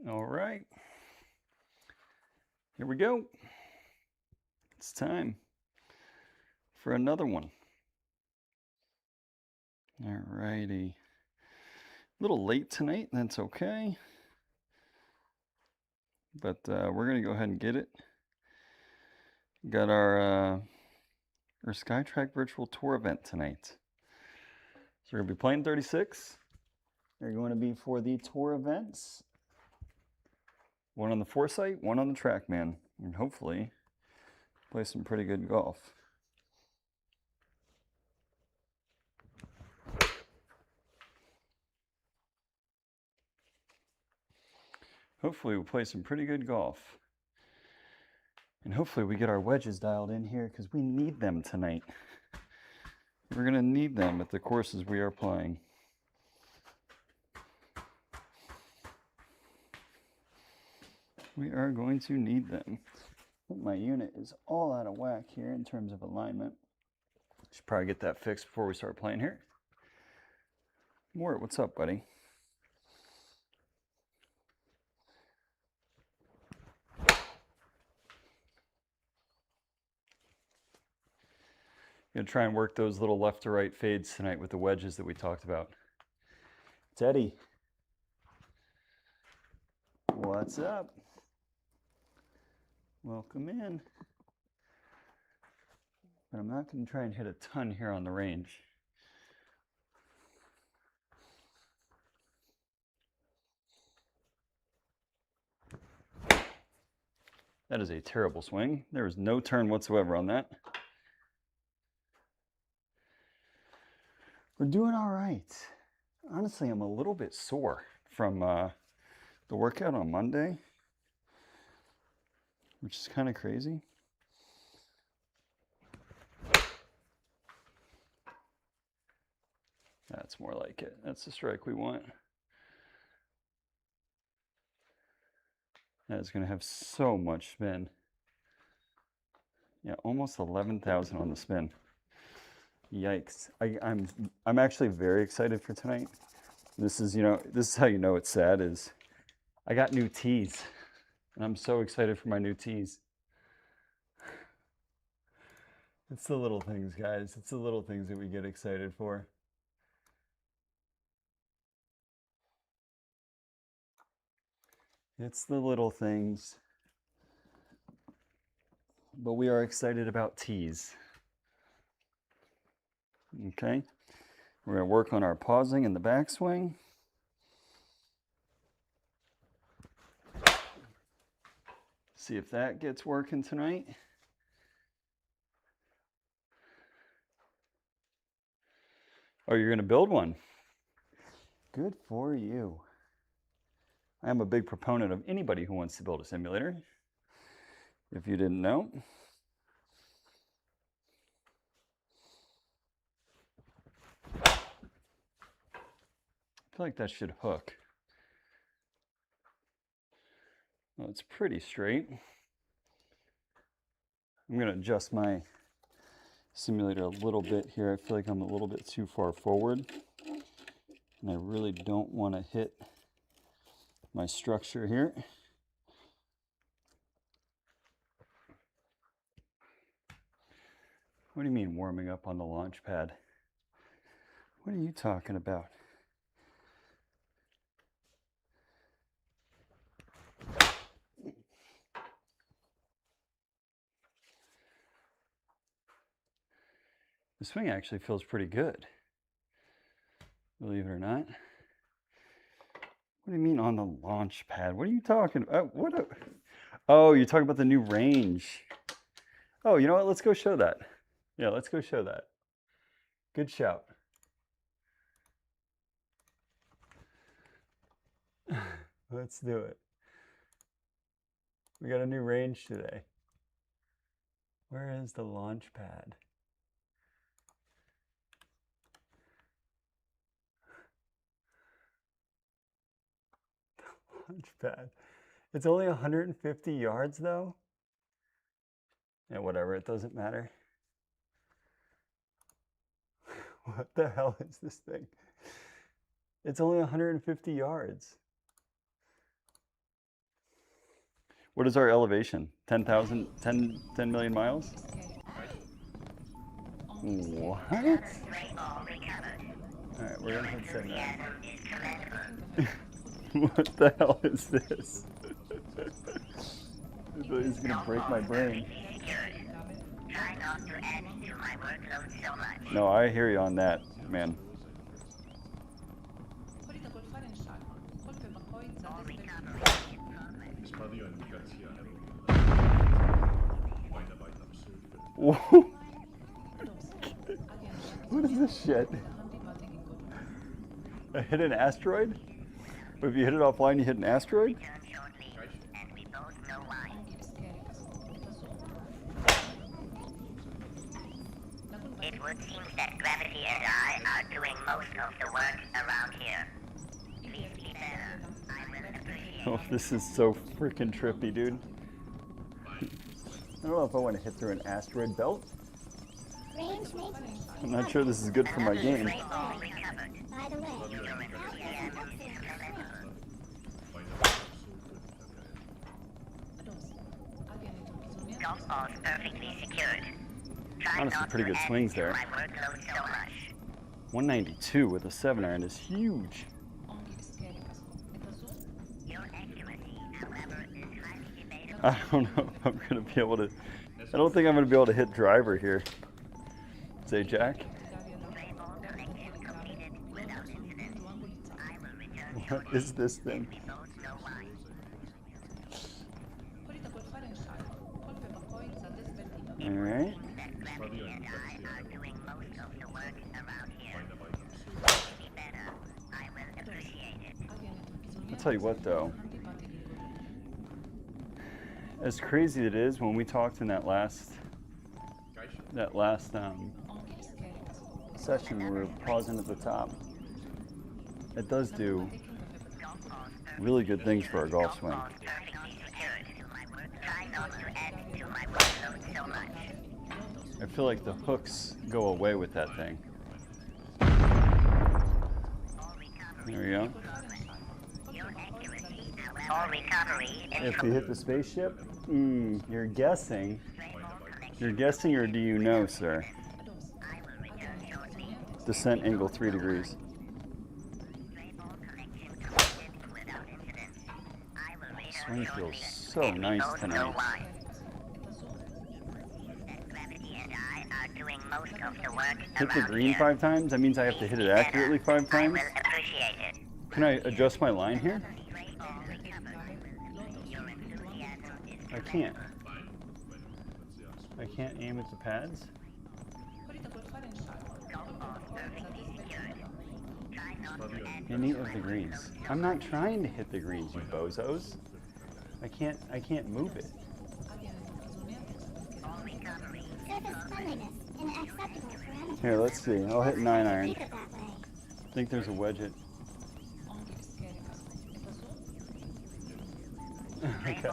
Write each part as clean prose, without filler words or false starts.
All right. Here we go. It's time for another one. All righty. A little late tonight, that's okay. But we're going to go ahead and get it. Got our SkyTrak Virtual Tour event tonight. So we're going to be playing 36. They're going to be for the tour events. One on the Foresight, one on the TrackMan. And hopefully play some pretty good golf. Hopefully we'll play some pretty good golf. And hopefully we get our wedges dialed in here because we need them tonight. We're going to need them at the courses we are playing. We are going to need them. My unit is all out of whack here in terms of alignment. Should probably get that fixed before we start playing here. Mort, what's up, buddy? Gonna try and work those little left to right fades tonight with the wedges that we talked about. It's Eddie. What's up? Welcome in. But I'm not going to try and hit a ton here on the range. That is a terrible swing. There was no turn whatsoever on that. We're doing all right. Honestly, I'm a little bit sore from the workout on Monday, which is kind of crazy. That's more like it. That's the strike we want. That is going to have so much spin. Yeah, almost 11,000 on the spin. Yikes. I'm actually very excited for tonight. This is, this is how you know it's sad is I got new tees. And I'm so excited for my new tees. It's the little things, guys. It's the little things that we get excited for. It's the little things. But we are excited about tees. Okay. We're going to work on our pausing in the backswing. See if that gets working tonight. Oh, you're going to build one? Good for you. I am a big proponent of anybody who wants to build a simulator, if you didn't know. I feel like that should hook. Well, it's pretty straight. I'm going to adjust my simulator a little bit here. I feel like I'm a little bit too far forward. And I really don't want to hit my structure here. What do you mean warming up on the launch pad? What are you talking about? The swing actually feels pretty good, believe it or not. What do you mean on the launch pad? What are you talking about? Oh, you're talking about the new range. Oh, you know what? Let's go show that. Yeah, let's go show that. Good shout. Let's do it. We got a new range today. Where is the launch pad? Launch pad. It's only 150 yards though. Yeah, whatever, it doesn't matter. What the hell is this thing? It's only 150 yards. What is our elevation? 10,000, 10 million miles? What? Alright, we're gonna hit 7. What the hell is this? I thought he's gonna break my brain. No, I hear you on that, man. Whoa. What is this shit? I hit an asteroid? But if you hit it offline, you hit an asteroid? It would seem that gravity and I are doing most of the work around here. Please be better. I will appreciate it. Oh, this is so freaking trippy, dude. I don't know if I want to hit through an asteroid belt. I'm not sure this is good for my game. By the way, golf balls perfectly secured. Honestly, pretty good swings there. 192 with a 7-iron is huge. I don't know if I'm going to be able to... I don't think I'm going to be able to hit driver here. Say, Jack? What is this thing? All right. I'll tell you what, though. As crazy it is, when we talked in that last session, we were pausing at the top. It does do really good things for a golf swing. I feel like the hooks go away with that thing. There we go. If you hit the spaceship, you're guessing. You're guessing, or do you know, sir? Descent angle 3 degrees. Swing feels so nice tonight. Hit the green 5 times? That means I have to hit it accurately 5 times? Can I adjust my line here? I can't. I can't aim at the pads? Any of the greens. I'm not trying to hit the greens, you bozos. I can't move it. Here, let's see. I'll hit 9-iron. I think there's a wedge it. Okay.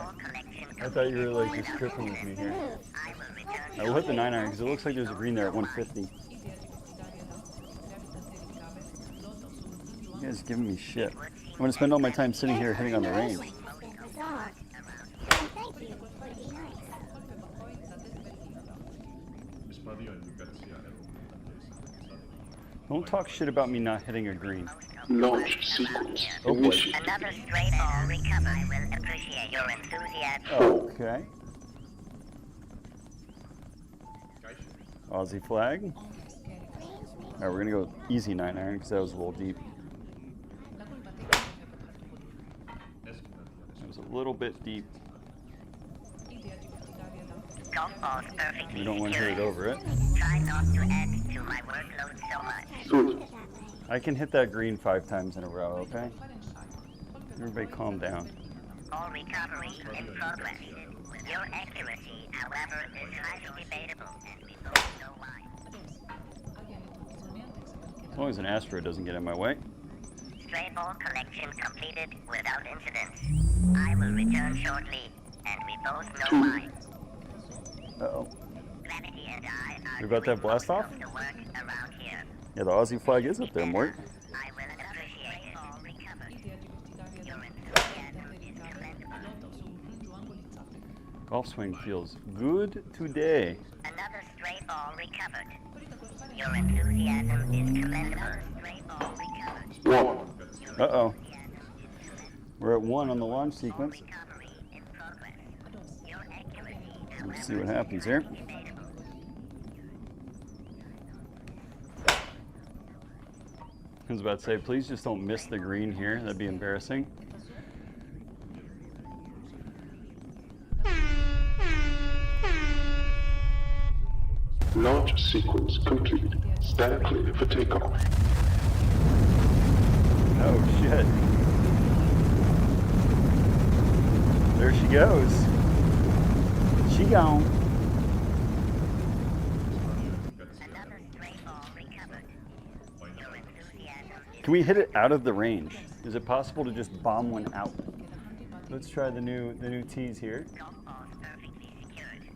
I thought you were like just tripping with me here. I will hit the 9-iron because it looks like there's a green there at 150. You guys are giving me shit. I'm going to spend all my time sitting here hitting on the range. Don't talk shit about me not hitting a green. Launch sequence. Oh boy. Another stray ball recovered. I will appreciate your enthusiasm. Okay. Aussie flag. Alright, we're gonna go easy 9-iron because that was a little deep. It was a little bit deep. You don't want to hit it over it. Try not to add to my workload so much. Good. I can hit that green 5 times in a row, okay? Everybody calm down. All recovery in progress. Your accuracy, however, is highly debatable, and we both know why. As long as an asteroid doesn't get in my way. Stray ball collection completed without incident. I will return shortly, and we both know why. Uh-oh. Gravity and I are We about to have blast off? the work around here. Yeah, the Aussie flag is up there, Mort. I will appreciate it. All recovered. Your enthusiasm is commendable. Golf swing feels good today. Another stray ball recovered. Your enthusiasm is commendable. Stray ball recovered. 1. Uh-oh. We're at 1 on the launch sequence. Recovery in progress. Your accuracy, Let's see what happens here. I was about to say, please just don't miss the green here. That'd be embarrassing. Launch sequence complete. Stand clear for takeoff. Oh, shit. There she goes. She gone. another stray ball recovered. Your enthusiasm is Can we hit it out of the range? Is it possible to just bomb one out? Let's try the new tees here. golf balls perfectly secured.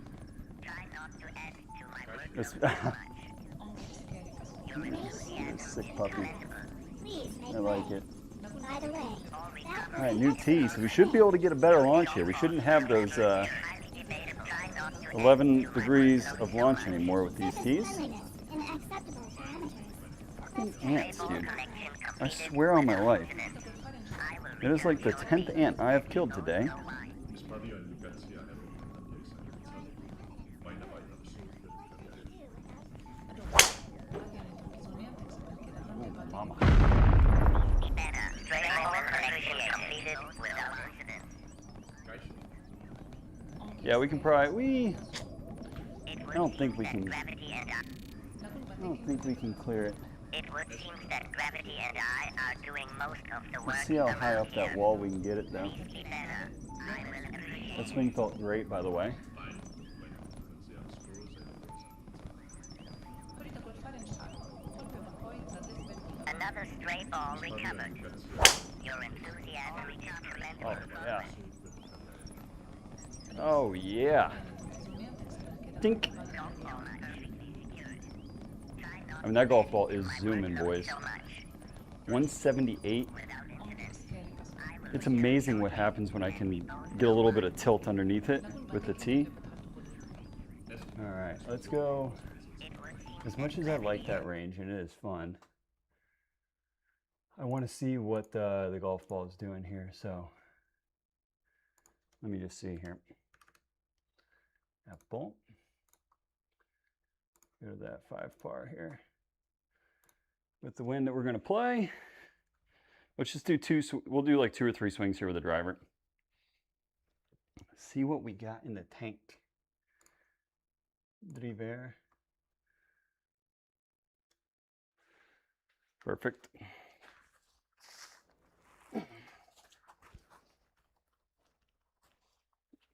Try not to add to my workload This- too much. Your enthusiasm Sick is puppy. commendable. Please make I like it. By the way, Ball that recovered. All right, new tees. We should be able to get a better launch here. We shouldn't have those Highly debatable. Try not to add 11 to my degrees workload of too launch much. anymore with these tees. cleanliness in acceptable parameters. Fucking ants, dude. Connection I completed swear on my life. incident. I will It is like the 10th ant I have killed today. know why. Oh, mama. Be better. Stray ball connection completed without incident. Yeah, we can probably. It I don't think we that can. gravity and I don't think we can clear it. it would seem that gravity and I are doing most of the work. Let's see how high around up that here. wall we can get it, though. Please be better. I will appreciate That swing felt great, by the way. another stray ball recovered. Your enthusiasm is commendable. Oh, yeah. Oh, yeah. Think. Golf ball perfectly secured. Try not I mean, that golf ball is zooming, boys. so much 178. without incident. I will It's amazing what happens when I can get a little bit of tilt underneath it with the tee. All right, let's go. it would seem As much as I like that range, and it is fun, I want to see what the golf ball is doing here. So let me just see here. Apple. Go to that 5 par here. With the wind that we're going to play, let's just do we'll do like 2 or 3 swings here with the driver. See what we got in the tank. Driver. Perfect.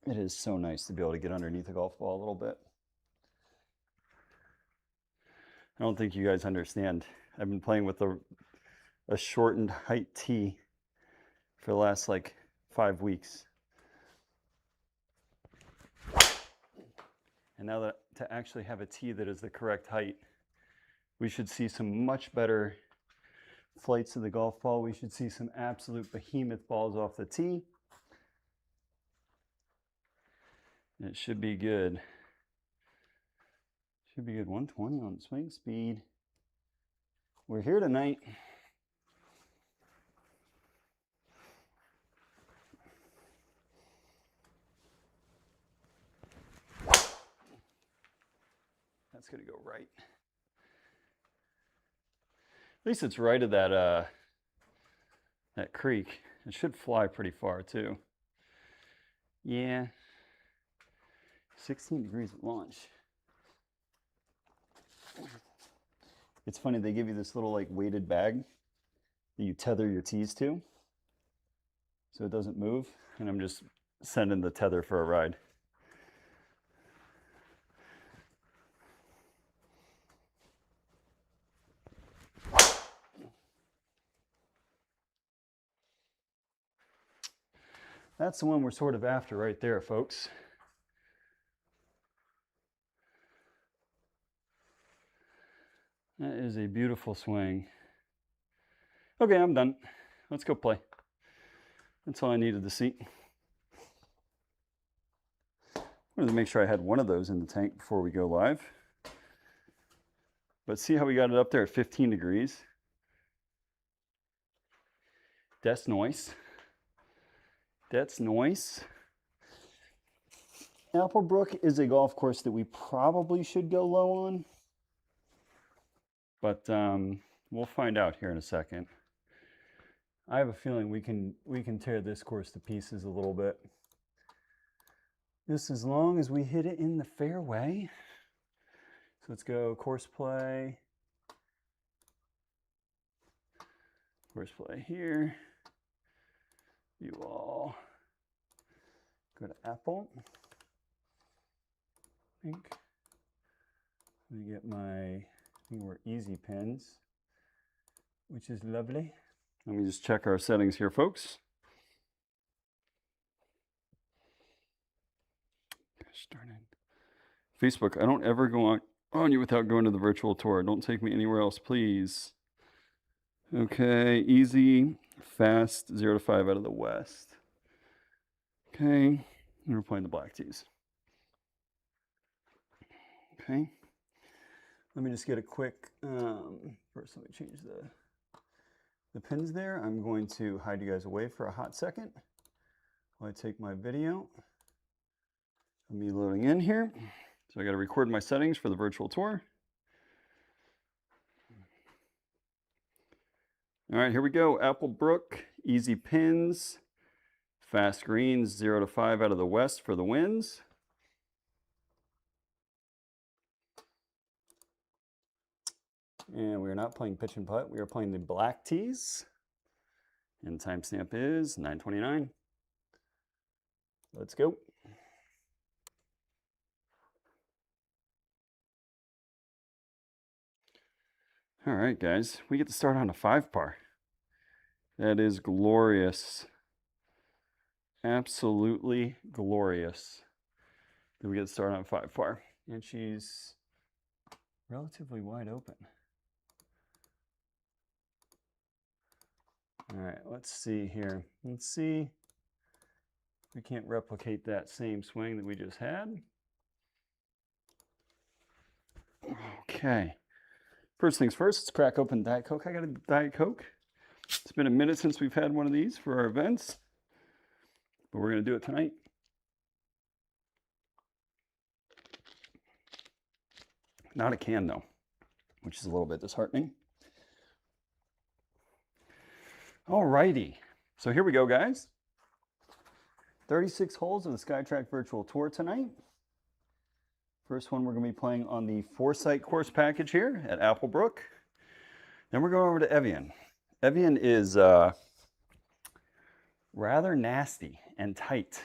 It is so nice to be able to get underneath a golf ball a little bit. I don't think you guys understand. I've been playing with a shortened height tee for the last like 5 weeks. And now that to actually have a tee that is the correct height, we should see some much better flights of the golf ball. We should see some absolute behemoth balls off the tee. And it should be good. Should be good. 120 on swing speed. We're here tonight. That's going to go right. At least it's right of that that creek. It should fly pretty far too. Yeah. 16 degrees at launch. It's funny, they give you this little like weighted bag that you tether your tees to so it doesn't move, and I'm just sending the tether for a ride. That's the one we're sort of after right there, folks. That is a beautiful swing. Okay, I'm done. Let's go play. That's all I needed to see. Wanted to make sure I had one of those in the tank before we go live. But see how we got it up there at 15 degrees. That's nice. That's nice. Applebrook is a golf course that we probably should go low on. But we'll find out here in a second. I have a feeling we can tear this course to pieces a little bit. Just as long as we hit it in the fairway. So let's go course play. Course play here. You all go to Apple. I think. Let me get I think we're easy pins, which is lovely. Let me just check our settings here, folks. Gosh darn it. Facebook, I don't ever go on you without going to the virtual tour. Don't take me anywhere else, please. Okay, easy, fast, 0 to 5 out of the west. Okay, and we're playing the black tees. Okay, let me just get a quick, first let me change the pins there. I'm going to hide you guys away for a hot second while I take my video. Me loading in here. So I got to record my settings for the virtual tour. All right, here we go. Applebrook, easy pins, fast greens, 0 to 5 out of the west for the wins. And we are not playing pitch and putt. We are playing the black tees. And timestamp is 9:29. Let's go. All right, guys, we get to start on a 5 par. That is glorious. Absolutely glorious that we get to start on 5 par. And she's relatively wide open. All right, let's see here. Let's see if we can't replicate that same swing that we just had. Okay. First things first, let's crack open Diet Coke. I got a Diet Coke. It's been a minute since we've had one of these for our events, but we're going to do it tonight. Not a can though, which is a little bit disheartening. All righty, so here we go, guys. 36 holes of the SkyTrak Virtual Tour tonight. First one, we're going to be playing on the Foresight course package here at Applebrook. Then we're going over to Evian. Evian is rather nasty and tight.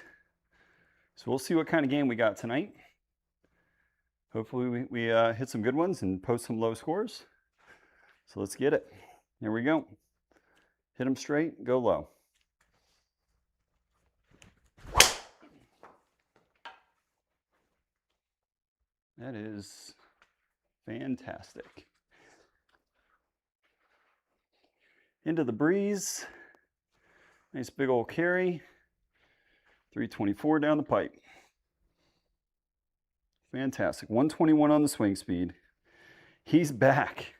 So we'll see what kind of game we got tonight. Hopefully we hit some good ones and post some low scores. So let's get it. Here we go. Hit them straight, go low. That is fantastic. Into the breeze. Nice big old carry. 324 down the pipe. Fantastic. 121 on the swing speed. He's back.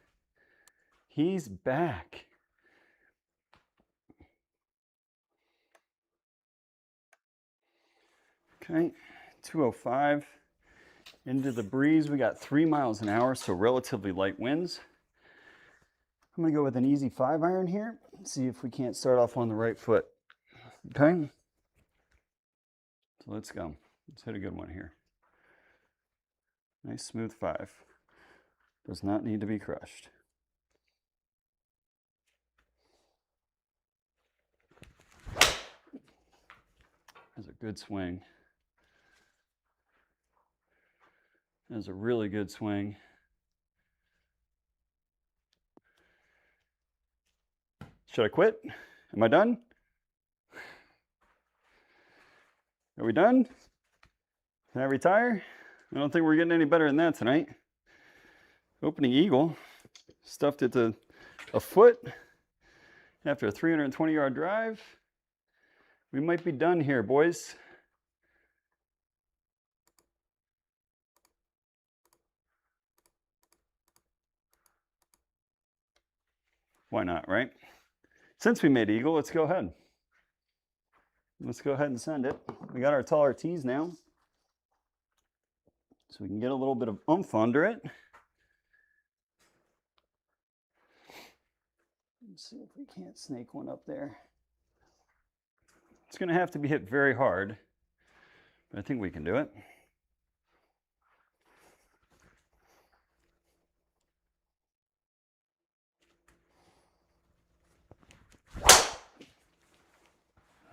He's back. Okay, 205. Into the breeze, we got 3 miles an hour, so relatively light winds. I'm gonna go with an easy 5-iron here. See if we can't start off on the right foot. Okay? So let's go. Let's hit a good one here. Nice smooth 5. Does not need to be crushed. That's a good swing. That's a really good swing. Should I quit? Am I done? Are we done? Can I retire? I don't think we're getting any better than that tonight. Opening eagle. Stuffed it to a foot after a 320-yard drive. We might be done here, boys. Why not, right? Since we made eagle, let's go ahead. Let's go ahead and send it. We got our taller tees now, so we can get a little bit of oomph under it. Let's see if we can't snake one up there. It's going to have to be hit very hard, but I think we can do it.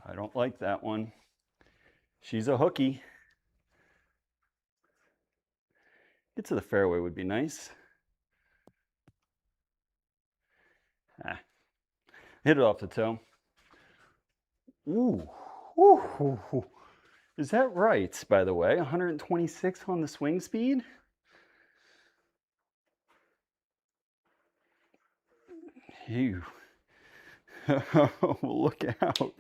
I don't like that one. She's a hooky. Get to the fairway would be nice. Hit it off the toe. Ooh. Ooh. Is that right, by the way? 126 on the swing speed? Ew. Look out.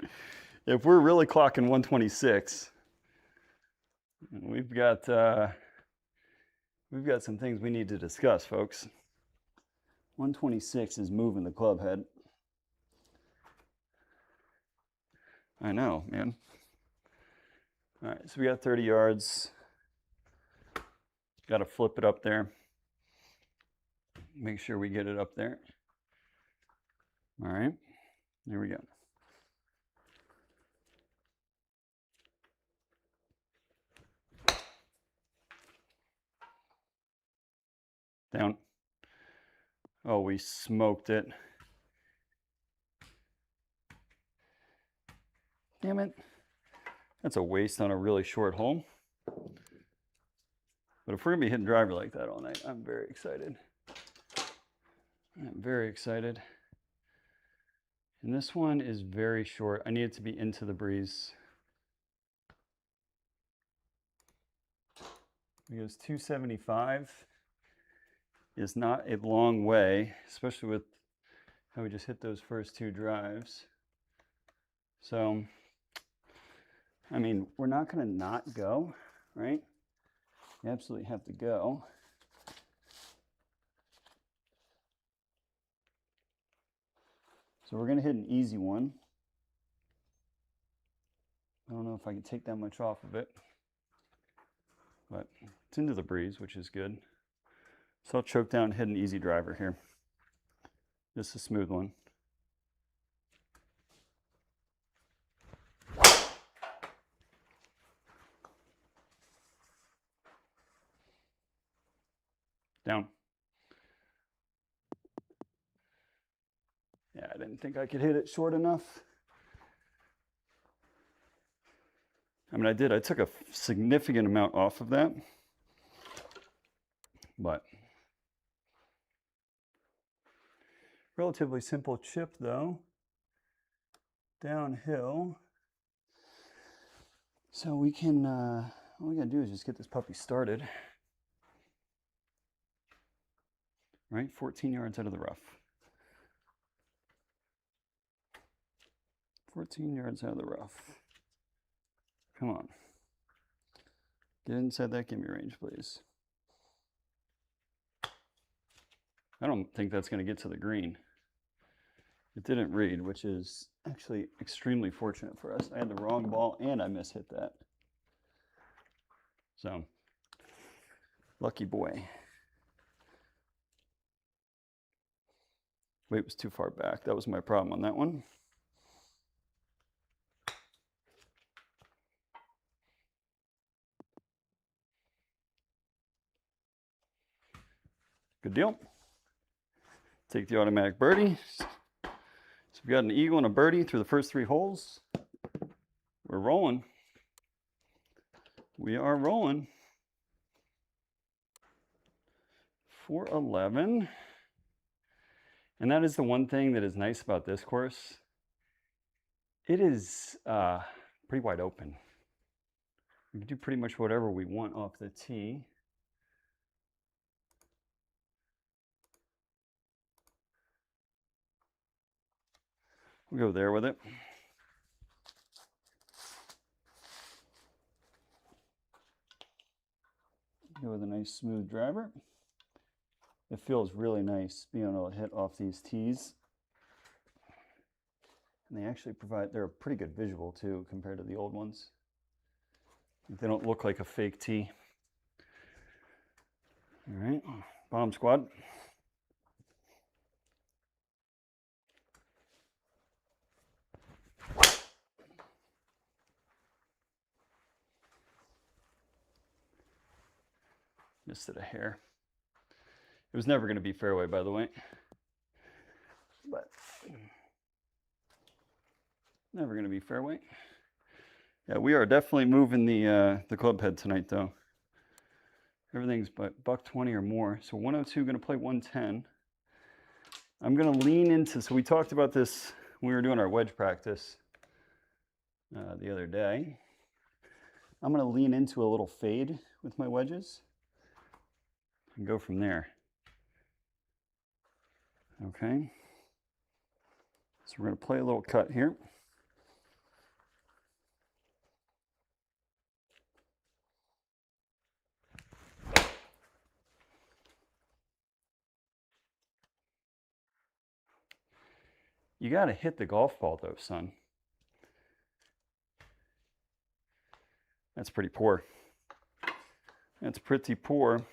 If we're really clocking 126, we've got some things we need to discuss, folks. 126 is moving the club head. I know, man. All right, so we got 30 yards. Got to flip it up there. Make sure we get it up there. All right, there we go. Down. Oh, we smoked it. Damn it. That's a waste on a really short hole. But if we're going to be hitting driver like that all night, I'm very excited. I'm very excited. And this one is very short. I need it to be into the breeze. Because 275 is not a long way, especially with how we just hit those first two drives. So, I mean, we're not going to not go, right? You absolutely have to go. So we're going to hit an easy one. I don't know if I can take that much off of it, but it's into the breeze, which is good. So I'll choke down and hit an easy driver here. Just a smooth one. Down. Yeah, I didn't think I could hit it short enough. I mean, I did. I took a significant amount off of that. But relatively simple chip, though. Downhill. So we can, all we gotta do is just get this puppy started. Right, 14 yards out of the rough. 14 yards out of the rough. Come on. Get inside that gimme range, please. I don't think that's going to get to the green. It didn't read, which is actually extremely fortunate for us. I had the wrong ball and I mishit that. So, lucky boy. Weight was too far back. That was my problem on that one. Good deal. Take the automatic birdie. So we've got an eagle and a birdie through the first three holes. We're rolling. We are rolling. 411. And that is the one thing that is nice about this course. It is pretty wide open. We can do pretty much whatever we want off the tee. We'll go there with it. Go with a nice smooth driver. It feels really nice being able to hit off these tees And they actually they're a pretty good visual too compared to the old ones. They don't look like a fake tee. All right, bomb squad. Missed it a hair. It was never going to be fairway, by the way. But never going to be fairway. Yeah, we are definitely moving the club head tonight, though. Everything's but $120 or more. So 102 going to play 110. I'm going to lean into, so we talked about this when we were doing our wedge practice the other day. I'm going to lean into a little fade with my wedges and go from there. Okay. So we're going to play a little cut here. You got to hit the golf ball though, son. That's pretty poor. That's pretty poor.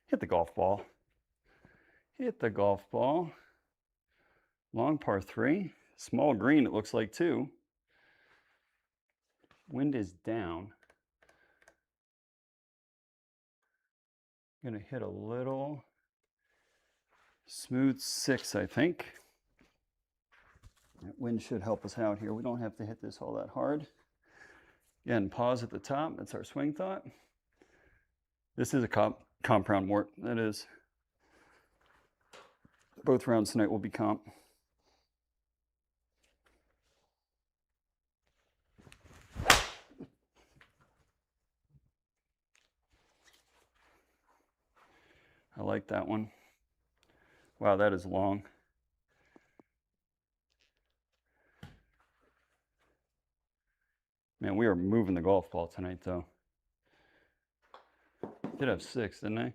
Hit the golf ball. Hit the golf ball. Long par 3. Small green, it looks like, too. Wind is down. I'm going to hit a little smooth 6, I think. That wind should help us out here. We don't have to hit this all that hard. Again, pause at the top. That's our swing thought. This is a compound wart. That is. Both rounds tonight will be comp. I like that one. Wow, that is long. Man, we are moving the golf ball tonight, though. Did have 6, didn't I?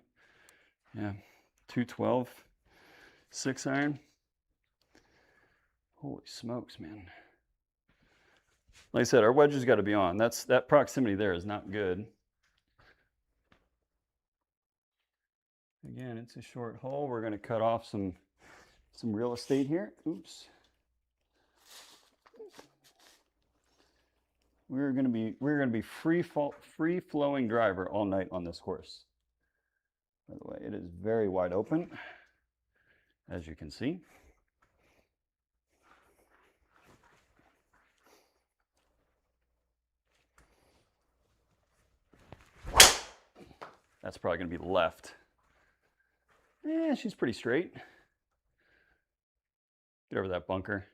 Yeah, 212, 6 iron. Holy smokes, man. Like I said, our wedges got to be on. That proximity there is not good. Again, it's a short hole. We're going to cut off some real estate here. Oops. We're going to be free flowing driver all night on this course. By the way, it is very wide open, as you can see. That's probably going to be left. Yeah, she's pretty straight. Get over that bunker.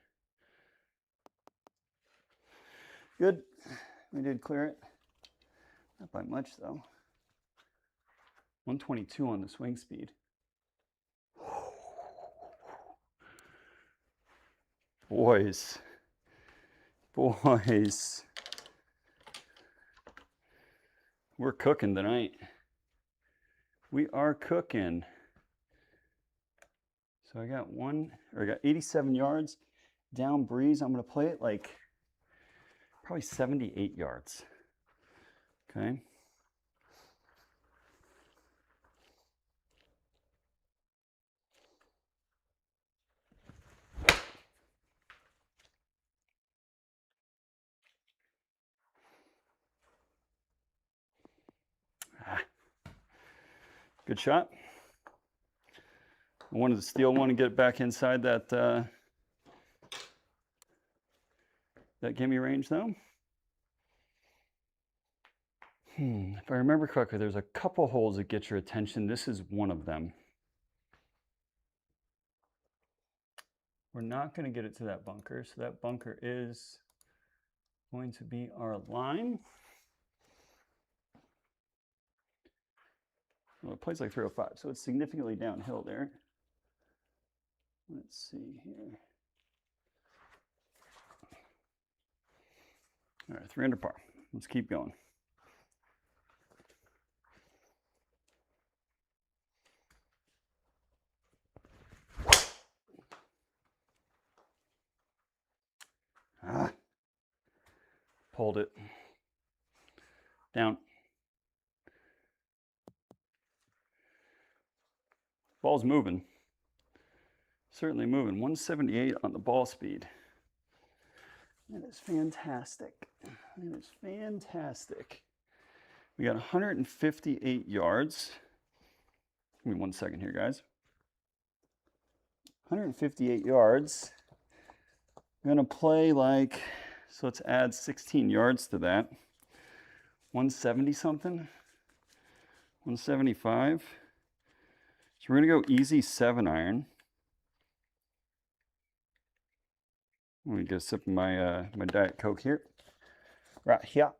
Good. We did clear it. Not by much, though. 122 on the swing speed. Boys. We're cooking tonight. We are cooking. So I got 87 yards down breeze. I'm going to play it like probably 78 yards. Okay. Good shot. I wanted to steal one and get back inside that gimme range, though. If I remember correctly, there's a couple holes that get your attention. This is one of them. We're not going to get it to that bunker, so that bunker is going to be our line. Well, it plays like 305, so it's significantly downhill there. Let's see here. All right, 3 under par. Let's keep going. Hold it. Down. Ball's moving. Certainly moving. 178 on the ball speed. That is fantastic. That is fantastic. We got 158 yards. Give me 1 second here, guys. 158 yards. I'm going to play like, so let's add 16 yards to that. 170 something. 175. So we're going to go easy 7-iron. Let me get a sip of my my Diet Coke here. Right here.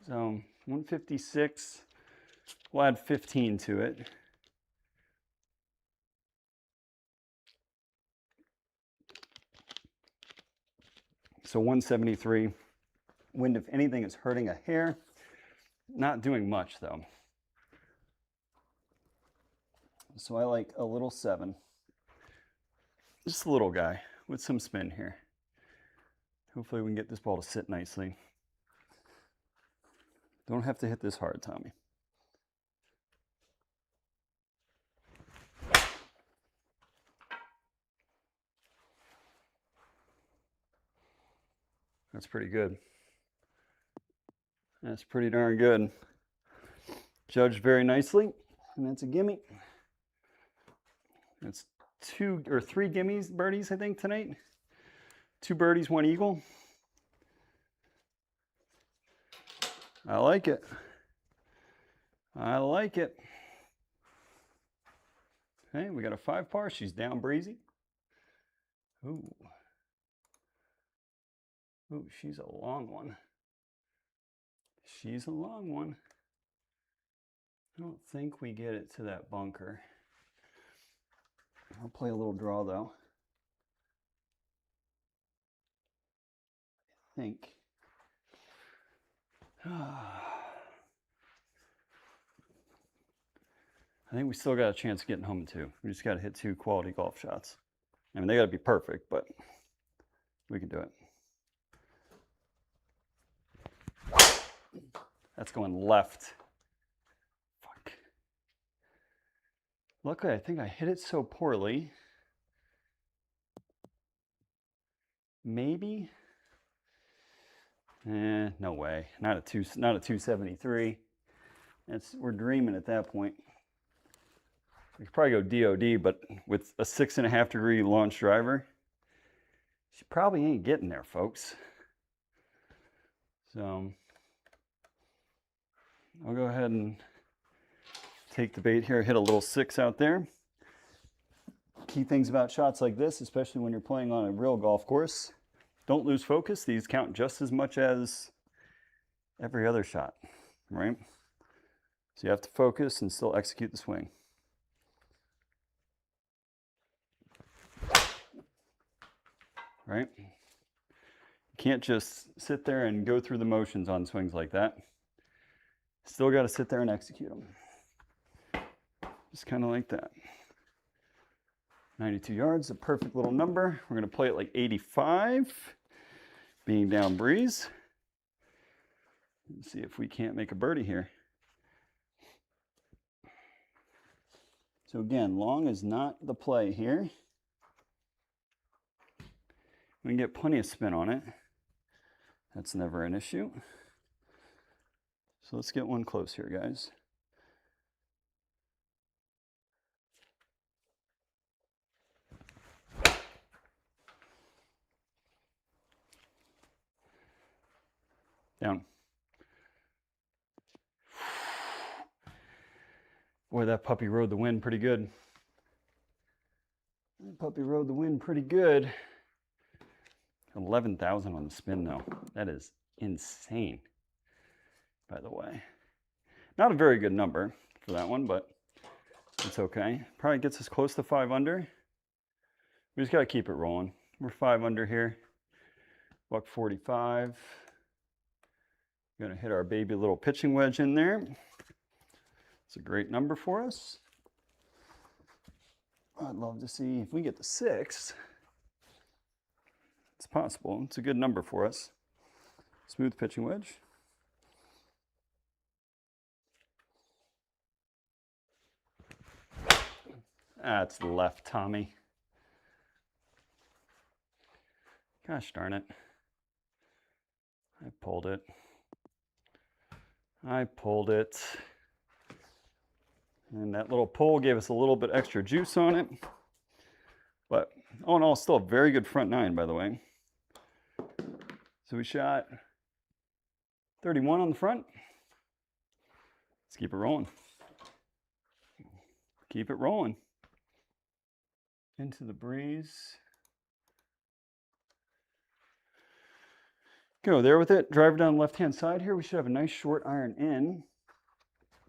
So 156. We'll add 15 to it. So 173. Wind, if anything, is hurting a hair. Not doing much though. So I like a little 7. Just a little guy with some spin here. Hopefully we can get this ball to sit nicely. Don't have to hit this hard, Tommy. That's pretty good. That's pretty darn good. Judged very nicely, and that's a gimme. That's 2 or 3 gimmies, birdies, I think, tonight. 2 birdies, 1 eagle. I like it. I like it. Hey, we got a 5 par. She's down breezy. Ooh. Ooh, she's a long one. She's a long one. I don't think we get it to that bunker. I'll play a little draw though. I think. I think we still got a chance of getting home too. We just got to hit 2 quality golf shots. I mean, they got to be perfect, but we can do it. That's going left. Fuck. Luckily, I think I hit it so poorly. Maybe. No way. Not a 273. We're dreaming at that point. We could probably go DOD, but with a 6.5 degree launch driver, she probably ain't getting there, folks. So I'll go ahead and take the bait here, hit a little 6 out there. Key things about shots like this, especially when you're playing on a real golf course, don't lose focus. These count just as much as every other shot, right? So you have to focus and still execute the swing. Right? You can't just sit there and go through the motions on swings like that. Still got to sit there and execute them. Just kind of like that. 92 yards, a perfect little number. We're going to play it like 85, being down breeze. Let's see if we can't make a birdie here. So again, long is not the play here. We can get plenty of spin on it. That's never an issue. So let's get one close here, guys. Down. Boy, that puppy rode the wind pretty good. That puppy rode the wind pretty good. 11,000 on the spin though. That is insane, by the way. Not a very good number for that one, but it's okay. Probably gets us close to 5 under. We just got to keep it rolling. We're 5 under here. $145. Gonna hit our baby little pitching wedge in there. It's a great number for us. I'd love to see if we get the 6. It's possible. It's a good number for us. Smooth pitching wedge. That's left, Tommy. Gosh darn it. I pulled it. And that little pull gave us a little bit extra juice on it. But all in all, still a very good front nine, by the way. So we shot 31 on the front. Let's keep it rolling. Keep it rolling. Into the breeze. Go there with it. Driver down the left-hand side here. We should have a nice short iron in.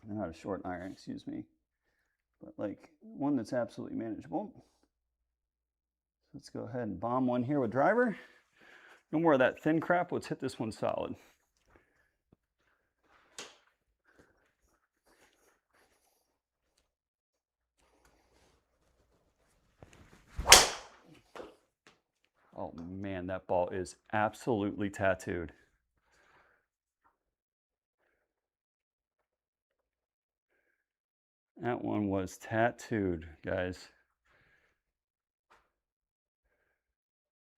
Not a short iron, excuse me. But like one that's absolutely manageable. So let's go ahead and bomb one here with driver. No more of that thin crap. Let's hit this one solid. Oh man, that ball is absolutely tattooed. That one was tattooed, guys.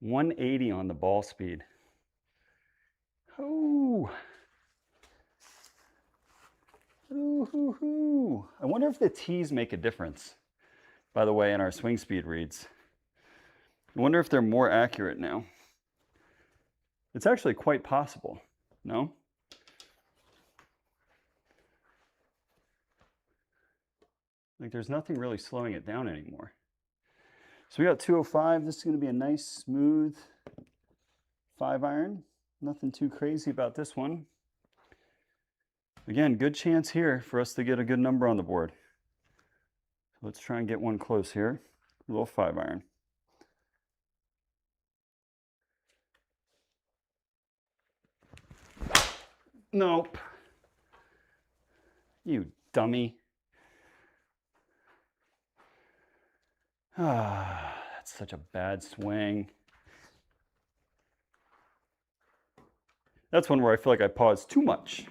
180 on the ball speed. Oh. Ooh. I wonder if the tees make a difference, by the way, in our swing speed reads. I wonder if they're more accurate now. It's actually quite possible, no? Like there's nothing really slowing it down anymore. So we got 205. This is going to be a nice, smooth 5-iron. Nothing too crazy about this one. Again, good chance here for us to get a good number on the board. So let's try and get one close here. A little 5-iron. Nope. You dummy. Ah, that's such a bad swing. That's one where I feel like I paused too much.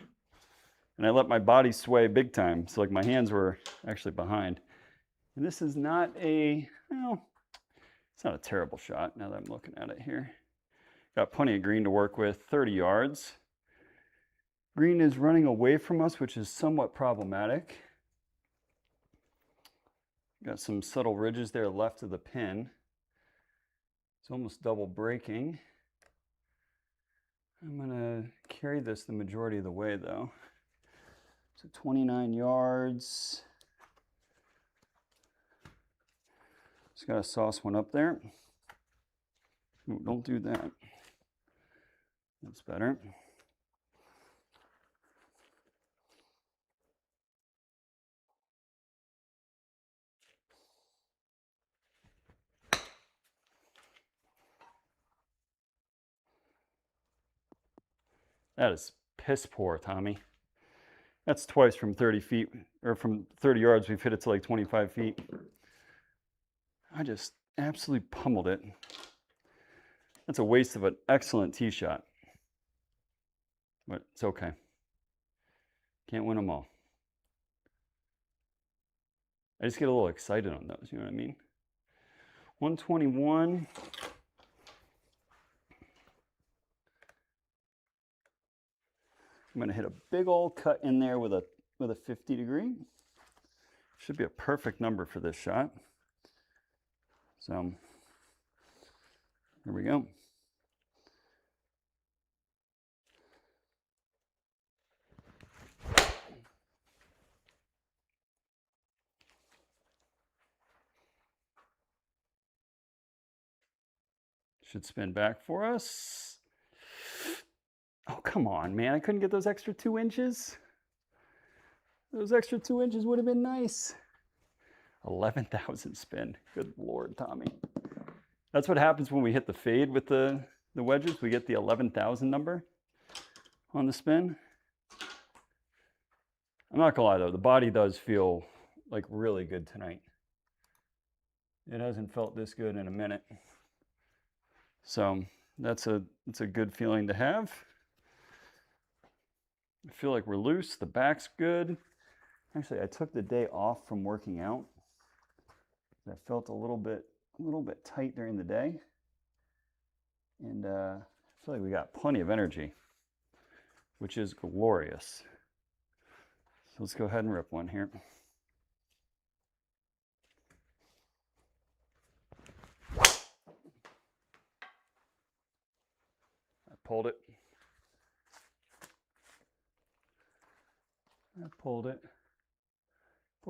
And I let my body sway big time. So like my hands were actually behind. And this is not a, well, it's not a terrible shot now that I'm looking at it here. Got plenty of green to work with, 30 yards. Green is running away from us, which is somewhat problematic. Got some subtle ridges there left of the pin. It's almost double breaking. I'm gonna carry this the majority of the way though. So 29 yards. Just gotta sauce one up there. Ooh, don't do that. That's better. That is piss poor, Tommy. That's twice from 30 feet, or from 30 yards, we've hit it to like 25 feet. I just absolutely pummeled it. That's a waste of an excellent tee shot. But it's okay. Can't win them all. I just get a little excited on those, you know what I mean? 121. I'm gonna hit a big old cut in there with a 50 degree. Should be a perfect number for this shot. So here we go. Should spin back for us. Oh, come on, man. I couldn't get those extra 2 inches. Those extra 2 inches would have been nice. 11,000 spin. Good Lord, Tommy. That's what happens when we hit the fade with the wedges. We get the 11,000 number on the spin. I'm not gonna lie though, the body does feel like really good tonight. It hasn't felt this good in a minute. So That's a good feeling to have. I feel like we're loose. The back's good. Actually, I took the day off from working out. I felt a little bit tight during the day, and I feel like we got plenty of energy, which is glorious. So let's go ahead and rip one here. I pulled it. Pulled it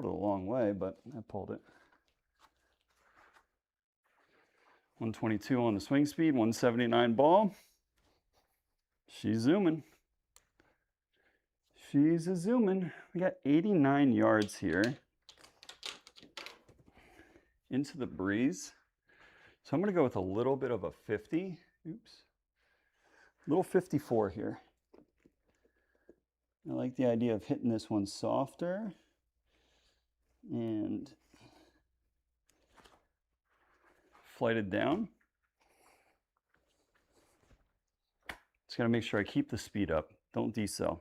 a long way, but I pulled it. 122 on the swing speed, 179 ball. She's zooming. She's a zooming. We got 89 yards here into the breeze. So I'm going to go with a little bit of a 50. Oops. Little 54 here. I like the idea of hitting this one softer and flighted down. Just got to make sure I keep the speed up. Don't decel.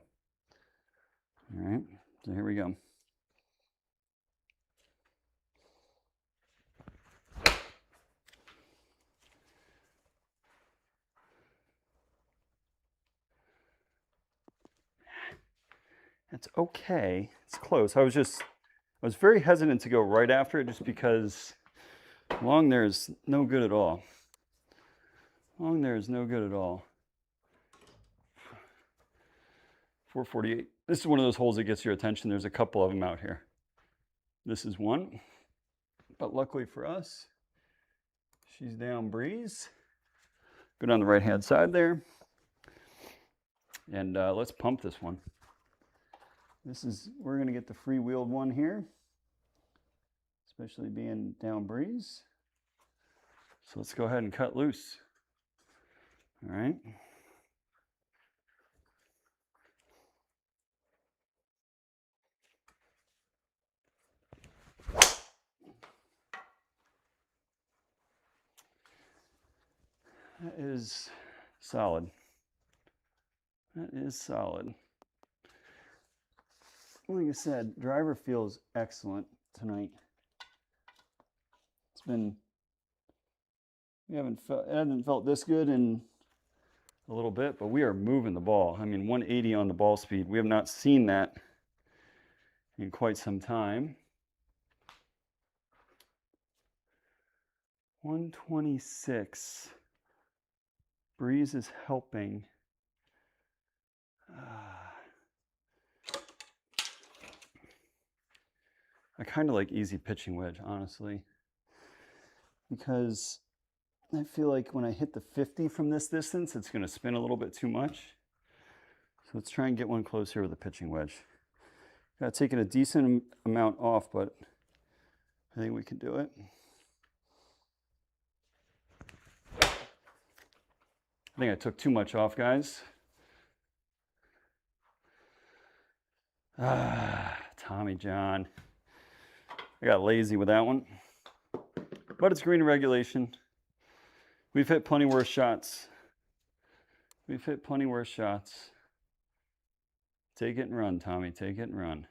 All right, so here we go. It's okay. It's close. I was very hesitant to go right after it just because long there is no good at all. Long there is no good at all. 448. This is one of those holes that gets your attention. There's a couple of them out here. This is one. But luckily for us, she's down breeze. Go down the right-hand side there. And let's pump this one. We're going to get the free-wheeled one here, especially being down breeze. So let's go ahead and cut loose. All right. That is solid. That is solid. Like I said, driver feels excellent tonight. It hasn't felt this good in a little bit, but we are moving the ball. I mean, 180 on the ball speed. We have not seen that in quite some time. 126. Breeze is helping. I kind of like easy pitching wedge, honestly, because I feel like when I hit the 50 from this distance, it's going to spin a little bit too much. So let's try and get one close here with a pitching wedge. Got taken a decent amount off, but I think we can do it. I think I took too much off, guys. Tommy John. I got lazy with that one. But it's green regulation. We've hit plenty worse shots. We've hit plenty worse shots. Take it and run, Tommy. Take it and run.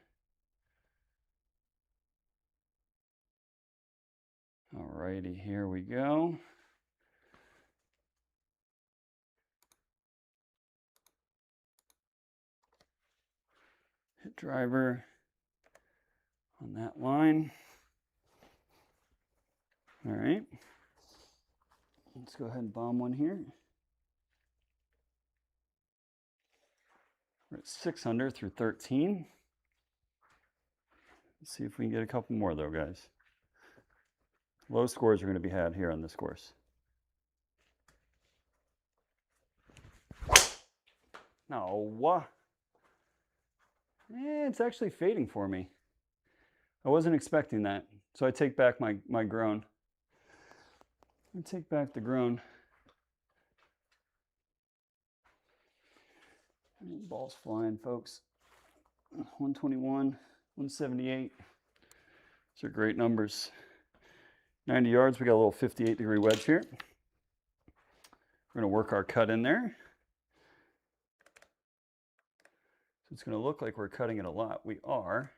All righty, here we go. Hit driver on that line. All right. Let's go ahead and bomb one here. We're at 6 under through 13. Let's see if we can get a couple more though, guys. Low scores are going to be had here on this course. No. It's actually fading for me. I wasn't expecting that. So I take back my groan. I take back the groan. Ball's flying, folks. 121, 178. These are great numbers. 90 yards, we got a little 58-degree wedge here. We're going to work our cut in there. So it's going to look like we're cutting it a lot. We are.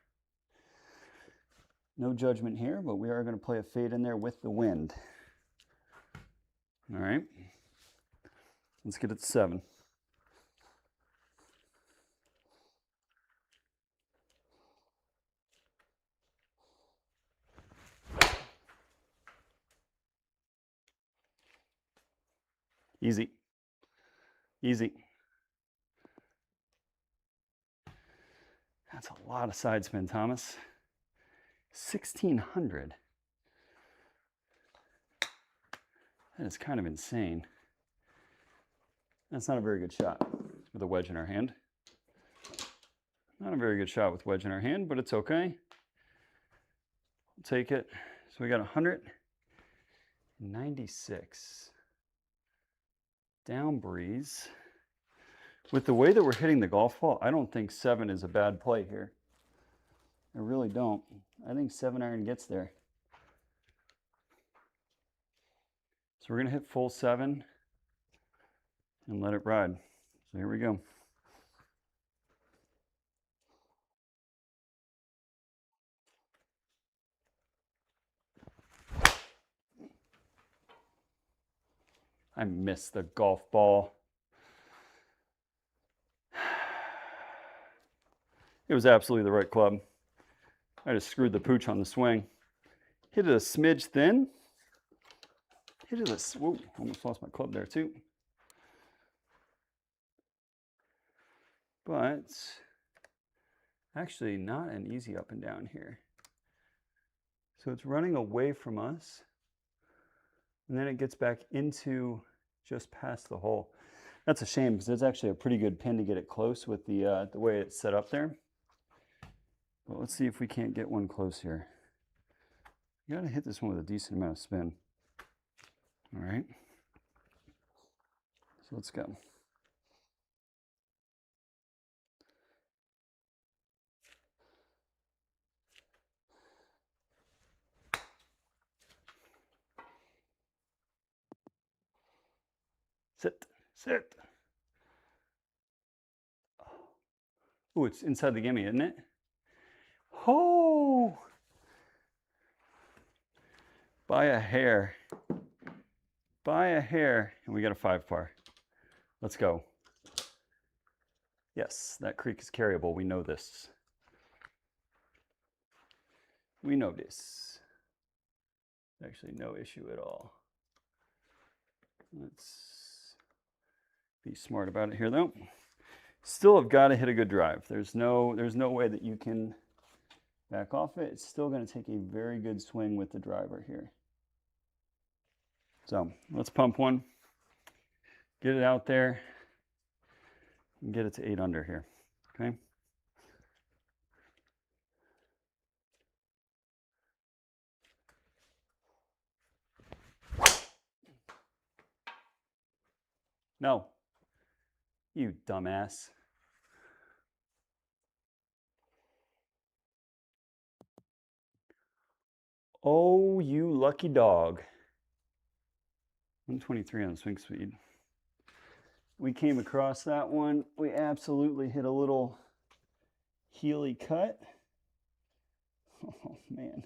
No judgment here, but we are going to play a fade in there with the wind. All right. Let's get it to 7. Easy. Easy. That's a lot of side spin, Thomas. 1,600. That is kind of insane. That's not a very good shot with a wedge in our hand. Not a very good shot with wedge in our hand, but it's okay. We'll take it. So we got 196. Down breeze. With the way that we're hitting the golf ball, I don't think 7 is a bad play here. I really don't. I think 7-iron gets there. So we're going to hit full 7 and let it ride. So here we go. I missed the golf ball. It was absolutely the right club. I just screwed the pooch on the swing. Hit it a smidge thin. Hit it a, whoa, almost lost my club there too. But actually not an easy up and down here. So it's running away from us. And then it gets back into just past the hole. That's a shame because it's actually a pretty good pin to get it close with the way it's set up there. But let's see if we can't get one close here. You gotta hit this one with a decent amount of spin. All right. So let's go. Sit, sit. Oh, it's inside the gimme, isn't it? Oh! By a hair. By a hair. And we got a 5 par. Let's go. Yes, that creek is carryable. We know this. We know this. Actually, no issue at all. Let's be smart about it here, though. Still have got to hit a good drive. There's no way that you can back off it. It's still going to take a very good swing with the driver here. So let's pump one, get it out there, and get it to 8 under here. Okay. No, you dumbass. Oh, you lucky dog. 123 on swing speed. We came across that one. We absolutely hit a little heely cut. Oh, man.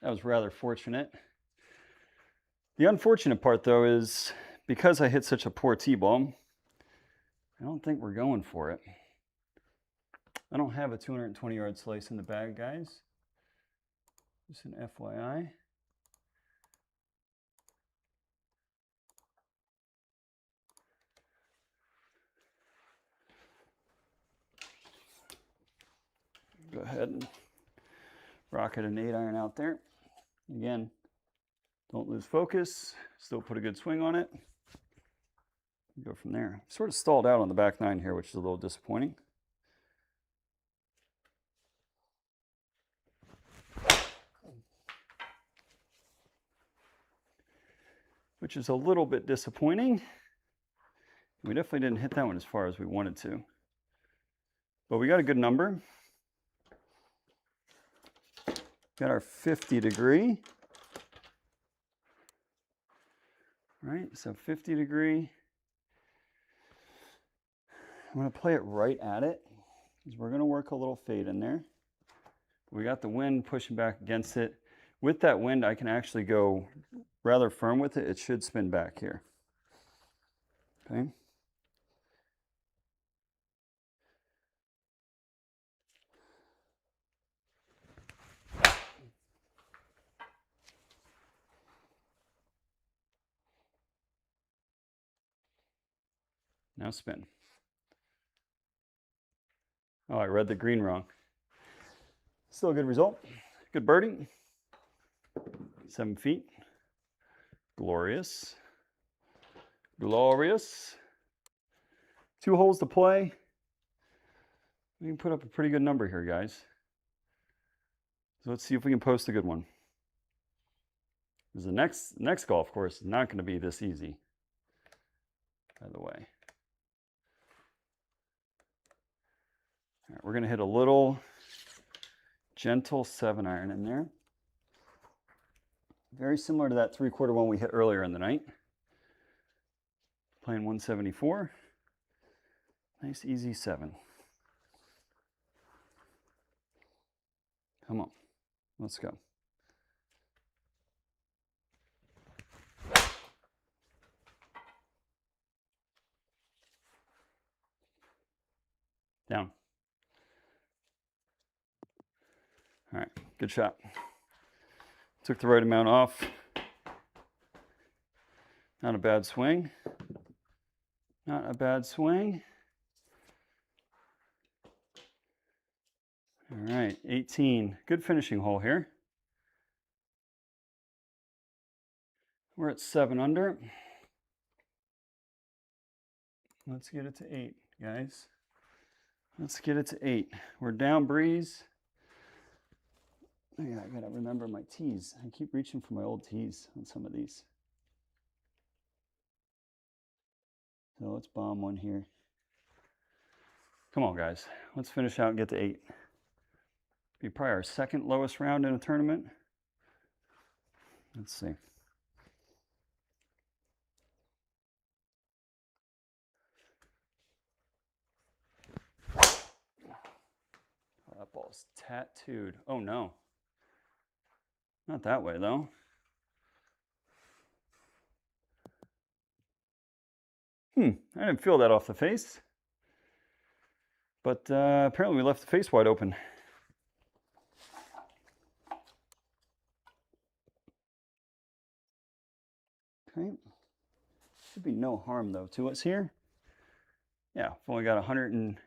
That was rather fortunate. The unfortunate part, though, is because I hit such a poor T-ball, I don't think we're going for it. I don't have a 220-yard slice in the bag, guys. Just an FYI. Go ahead and rocket an 8-iron out there. Again, don't lose focus. Still put a good swing on it. Go from there. Sort of stalled out on the back 9 here, which is a little disappointing. Which is a little bit disappointing. We definitely didn't hit that one as far as we wanted to. But we got a good number. Got our 50 degree. All right, so 50 degree. I'm going to play it right at it because we're going to work a little fade in there. We got the wind pushing back against it. With that wind, I can actually go rather firm with it. It should spin back here. Okay. Now spin. Oh, I read the green wrong. Still a good result. Good birdie. 7 feet. Glorious. Glorious. 2 holes to play. We can put up a pretty good number here, guys. So let's see if we can post a good one. Because the next golf course is not going to be this easy, by the way. All right, we're going to hit a little gentle 7-iron in there. Very similar to that 3/4 one we hit earlier in the night. Playing 174. Nice easy 7. Come on, let's go. Down. All right, good shot. Took the right amount off. Not a bad swing. Not a bad swing. All right, 18. Good finishing hole here. We're at 7 under. Let's get it to 8, guys. Let's get it to 8. We're down breeze. Yeah, I gotta remember my tees. I keep reaching for my old tees on some of these. So let's bomb one here. Come on, guys. Let's finish out and get to 8. Be probably our second lowest round in a tournament. Let's see. Oh, that ball's tattooed. Oh no. Not that way though. I didn't feel that off the face. But apparently we left the face wide open. Okay. Should be no harm though to us here. Yeah, I've only got 100 and...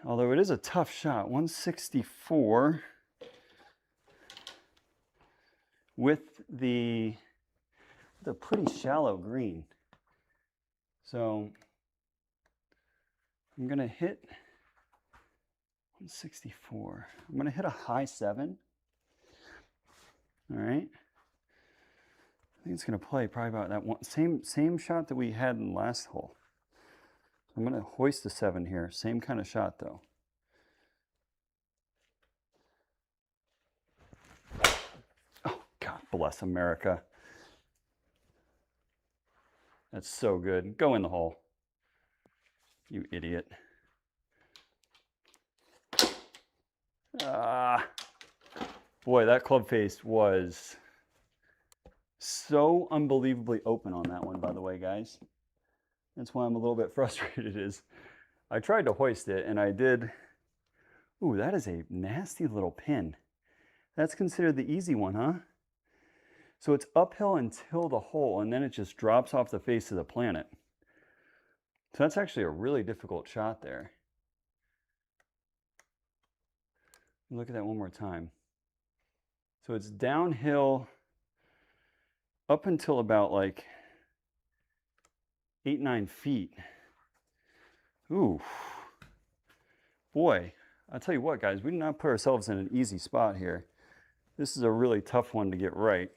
Although it is a tough shot, 164 with the pretty shallow green. So I'm gonna hit 164. I'm gonna hit a high 7. All right. I think it's gonna play probably about that one same shot that we had in the last hole. I'm gonna hoist a 7 here. Same kind of shot though. Oh, God bless America. That's so good. Go in the hole. You idiot. Boy, that club face was so unbelievably open on that one, by the way, guys. That's why I'm a little bit frustrated is I tried to hoist it and I did. Ooh, that is a nasty little pin. That's considered the easy one, huh? So it's uphill until the hole and then it just drops off the face of the planet. So that's actually a really difficult shot there. Look at that one more time. So it's downhill up until about like 8-9 feet. Ooh. Boy, I'll tell you what, guys, we did not put ourselves in an easy spot here. This is a really tough one to get right,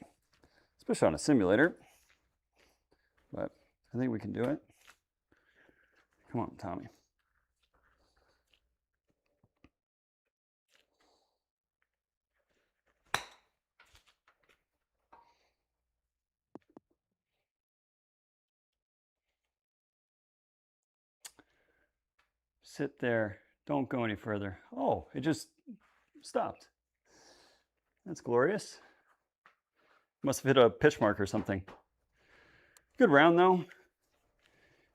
especially on a simulator. But I think we can do it. Come on, Tommy. Sit there. Don't go any further. Oh, it just stopped. That's glorious. Must have hit a pitch mark or something. Good round though.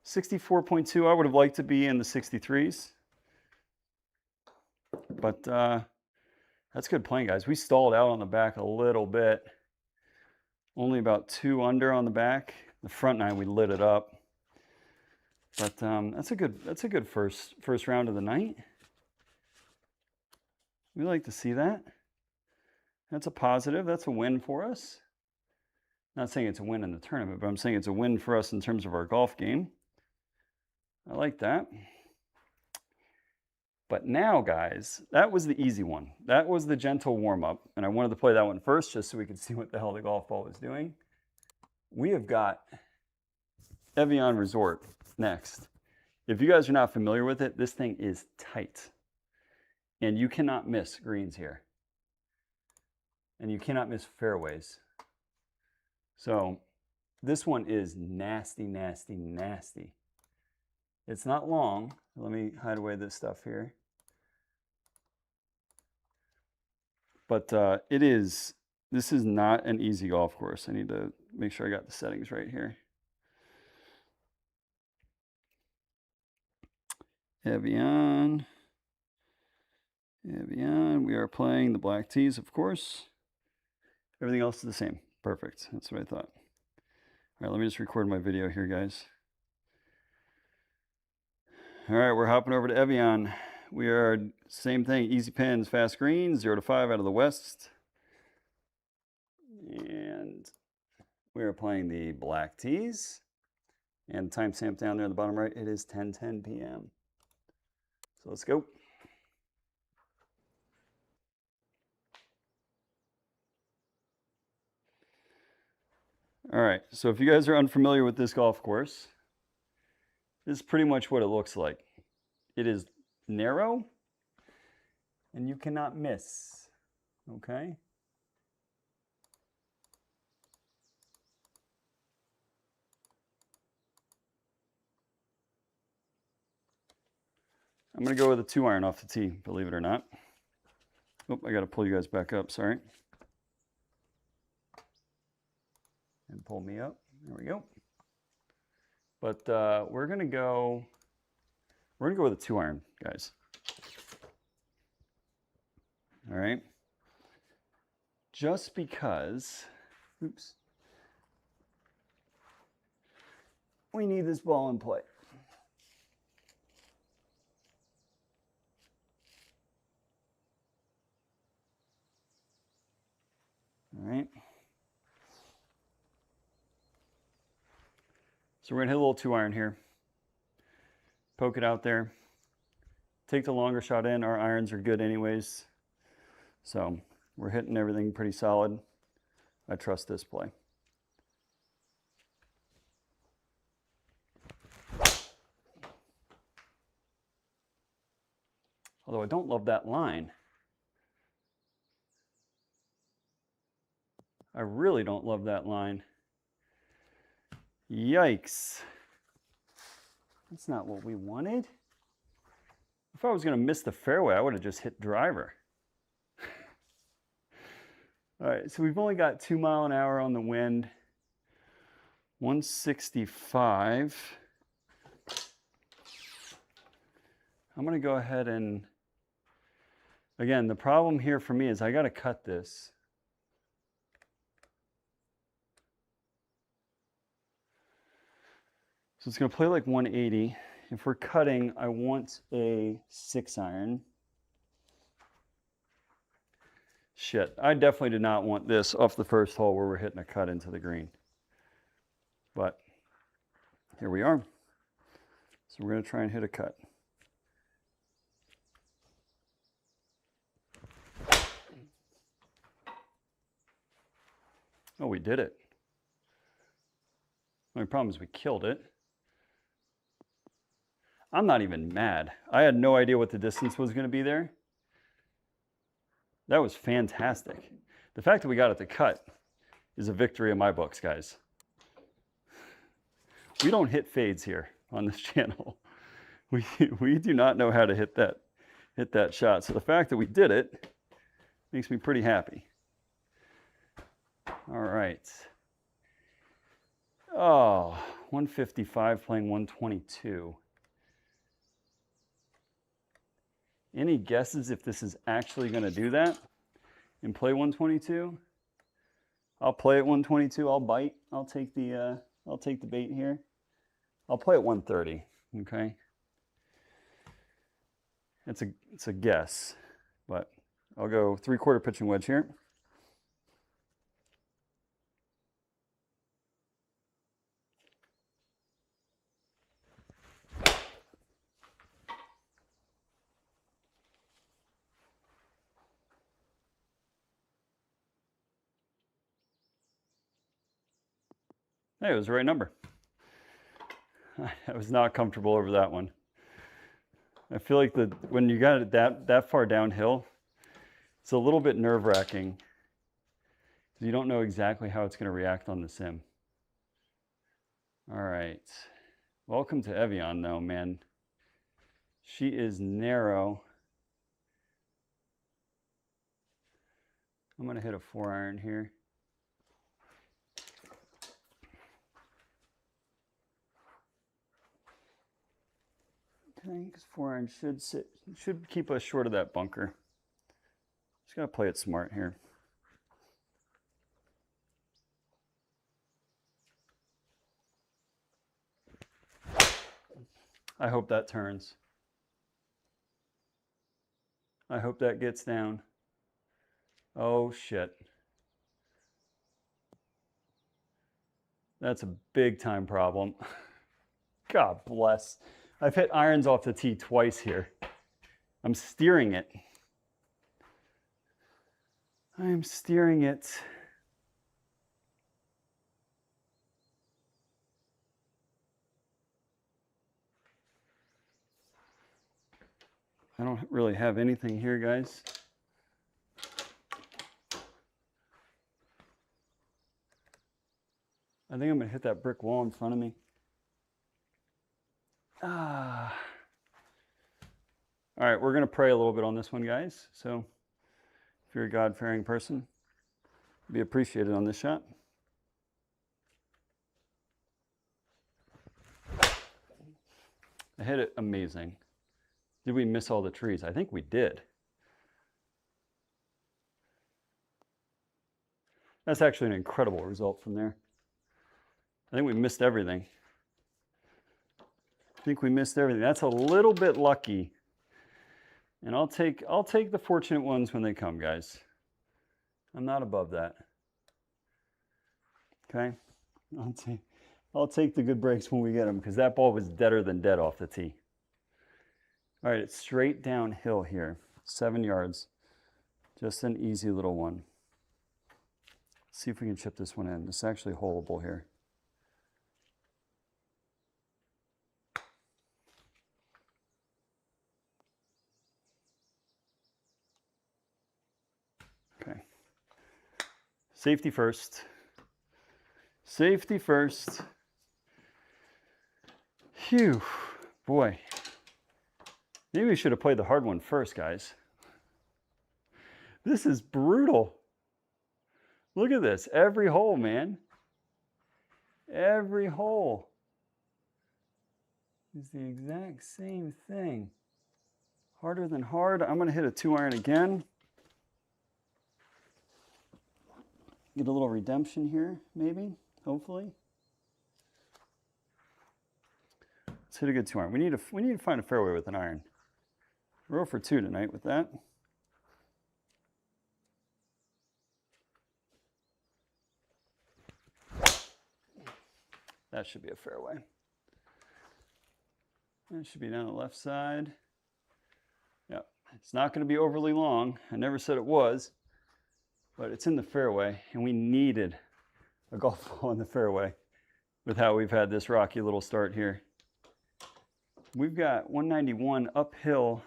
64.2. I would have liked to be in the 63s. But that's good playing, guys. We stalled out on the back a little bit. Only about 2 under on the back. The front 9, we lit it up. But that's a good first round of the night. We like to see that. That's a positive. That's a win for us. Not saying it's a win in the tournament, but I'm saying it's a win for us in terms of our golf game. I like that. But now, guys, that was the easy one. That was the gentle warm-up, and I wanted to play that one first just so we could see what the hell the golf ball was doing. We have got Evian Resort next. If you guys are not familiar with it, this thing is tight. And you cannot miss greens here. And you cannot miss fairways. So this one is nasty, nasty, nasty. It's not long. Let me hide away this stuff here. But this is not an easy golf course. I need to make sure I got the settings right here. Evian. We are playing the black tees, of course. Everything else is the same. Perfect. That's what I thought. All right, let me just record my video here, guys. All right, we're hopping over to Evian. We are same thing, easy pins, fast greens, 0 to 5 out of the west. And we are playing the black tees. And timestamp down there in the bottom right, it is 10:10 p.m. So let's go. All right, so if you guys are unfamiliar with this golf course, this is pretty much what it looks like. It is narrow, and you cannot miss, okay? I'm gonna go with a 2-iron off the tee, believe it or not. Oh, I gotta pull you guys back up, sorry. And pull me up, there we go. But we're gonna go with a 2-iron, guys. All right. Just because, oops, we need this ball in play. All right. So we're gonna hit a little 2-iron here. Poke it out there. Take the longer shot in. Our irons are good anyways. So we're hitting everything pretty solid. I trust this play. Although I don't love that line. I really don't love that line. Yikes. That's not what we wanted. If I was going to miss the fairway, I would have just hit driver. All right, so we've only got 2 miles an hour on the wind. 165. I'm going to go ahead and, again, the problem here for me is I got to cut this. So it's going to play like 180. If we're cutting, I want a 6-iron. Shit, I definitely did not want this off the first hole where we're hitting a cut into the green. But here we are. So we're going to try and hit a cut. Oh, we did it. The only problem is we killed it. I'm not even mad. I had no idea what the distance was going to be there. That was fantastic. The fact that we got it to cut is a victory in my books, guys. We don't hit fades here on this channel. we do not know how to hit that shot. So the fact that we did it makes me pretty happy. All right. Oh, 155 playing 122. Any guesses if this is actually going to do that and play 122? I'll play at 122. I'll bite. I'll take the bait here. I'll play at 130. Okay. It's a guess, but I'll go 3/4 pitching wedge here. Hey, it was the right number. I was not comfortable over that one. I feel like when you got it that far downhill, it's a little bit nerve-wracking because you don't know exactly how it's going to react on the sim. All right. Welcome to Evian, though, man. She is narrow. I'm going to hit a 4-iron here. Okay, because 4-iron should keep us short of that bunker. Just got to play it smart here. I hope that turns. I hope that gets down. Oh, shit. That's a big time problem. God bless. I've hit irons off the tee twice here. I'm steering it. I am steering it. I don't really have anything here, guys. I think I'm going to hit that brick wall in front of me. All right, we're going to pray a little bit on this one, guys. So if you're a God-fearing person, be appreciated on this shot. I hit it amazing. Did we miss all the trees? I think we did. That's actually an incredible result from there. I think we missed everything. That's a little bit lucky. And I'll take the fortunate ones when they come, guys. I'm not above that. Okay? I'll take the good breaks when we get them because that ball was deader than dead off the tee. All right, it's straight downhill here, 7 yards. Just an easy little one. Let's see if we can chip this one in. It's actually holeable here. Okay. Safety first. Safety first. Phew, boy. Maybe we should have played the hard one first, guys. This is brutal. Look at this. Every hole, man. Every hole is the exact same thing. Harder than hard. I'm going to hit a 2-iron again. Get a little redemption here, maybe, hopefully. Let's hit a good 2-iron. We need to find a fairway with an iron. Row for 2 tonight with that. That should be a fairway. That should be down the left side. Yep, it's not going to be overly long. I never said it was, but it's in the fairway, and we needed a golf ball in the fairway with how we've had this rocky little start here. We've got 191 uphill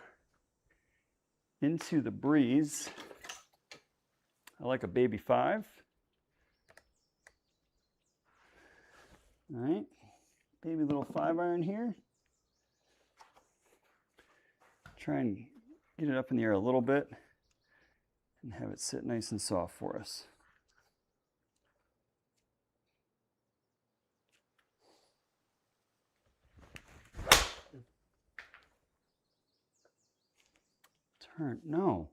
into the breeze. I like a baby 5. All right, baby little 5-iron here. Try and get it up in the air a little bit and have it sit nice and soft for us. Turn, no.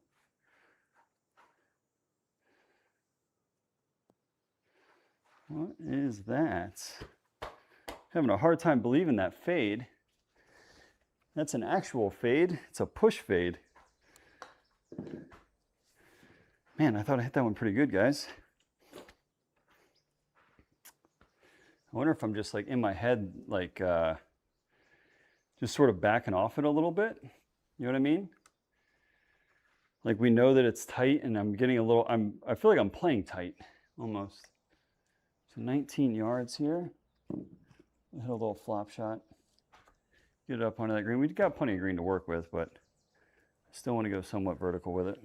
What is that? Having a hard time believing that fade. That's an actual fade. It's a push fade. Man, I thought I hit that one pretty good, guys. I wonder if I'm just like in my head, like just sort of backing off it a little bit. You know what I mean? Like we know that it's tight and I'm getting a little, I feel like I'm playing tight almost. So 19 yards here. Hit a little flop shot. Get it up onto that green. We've got plenty of green to work with, but I still want to go somewhat vertical with it.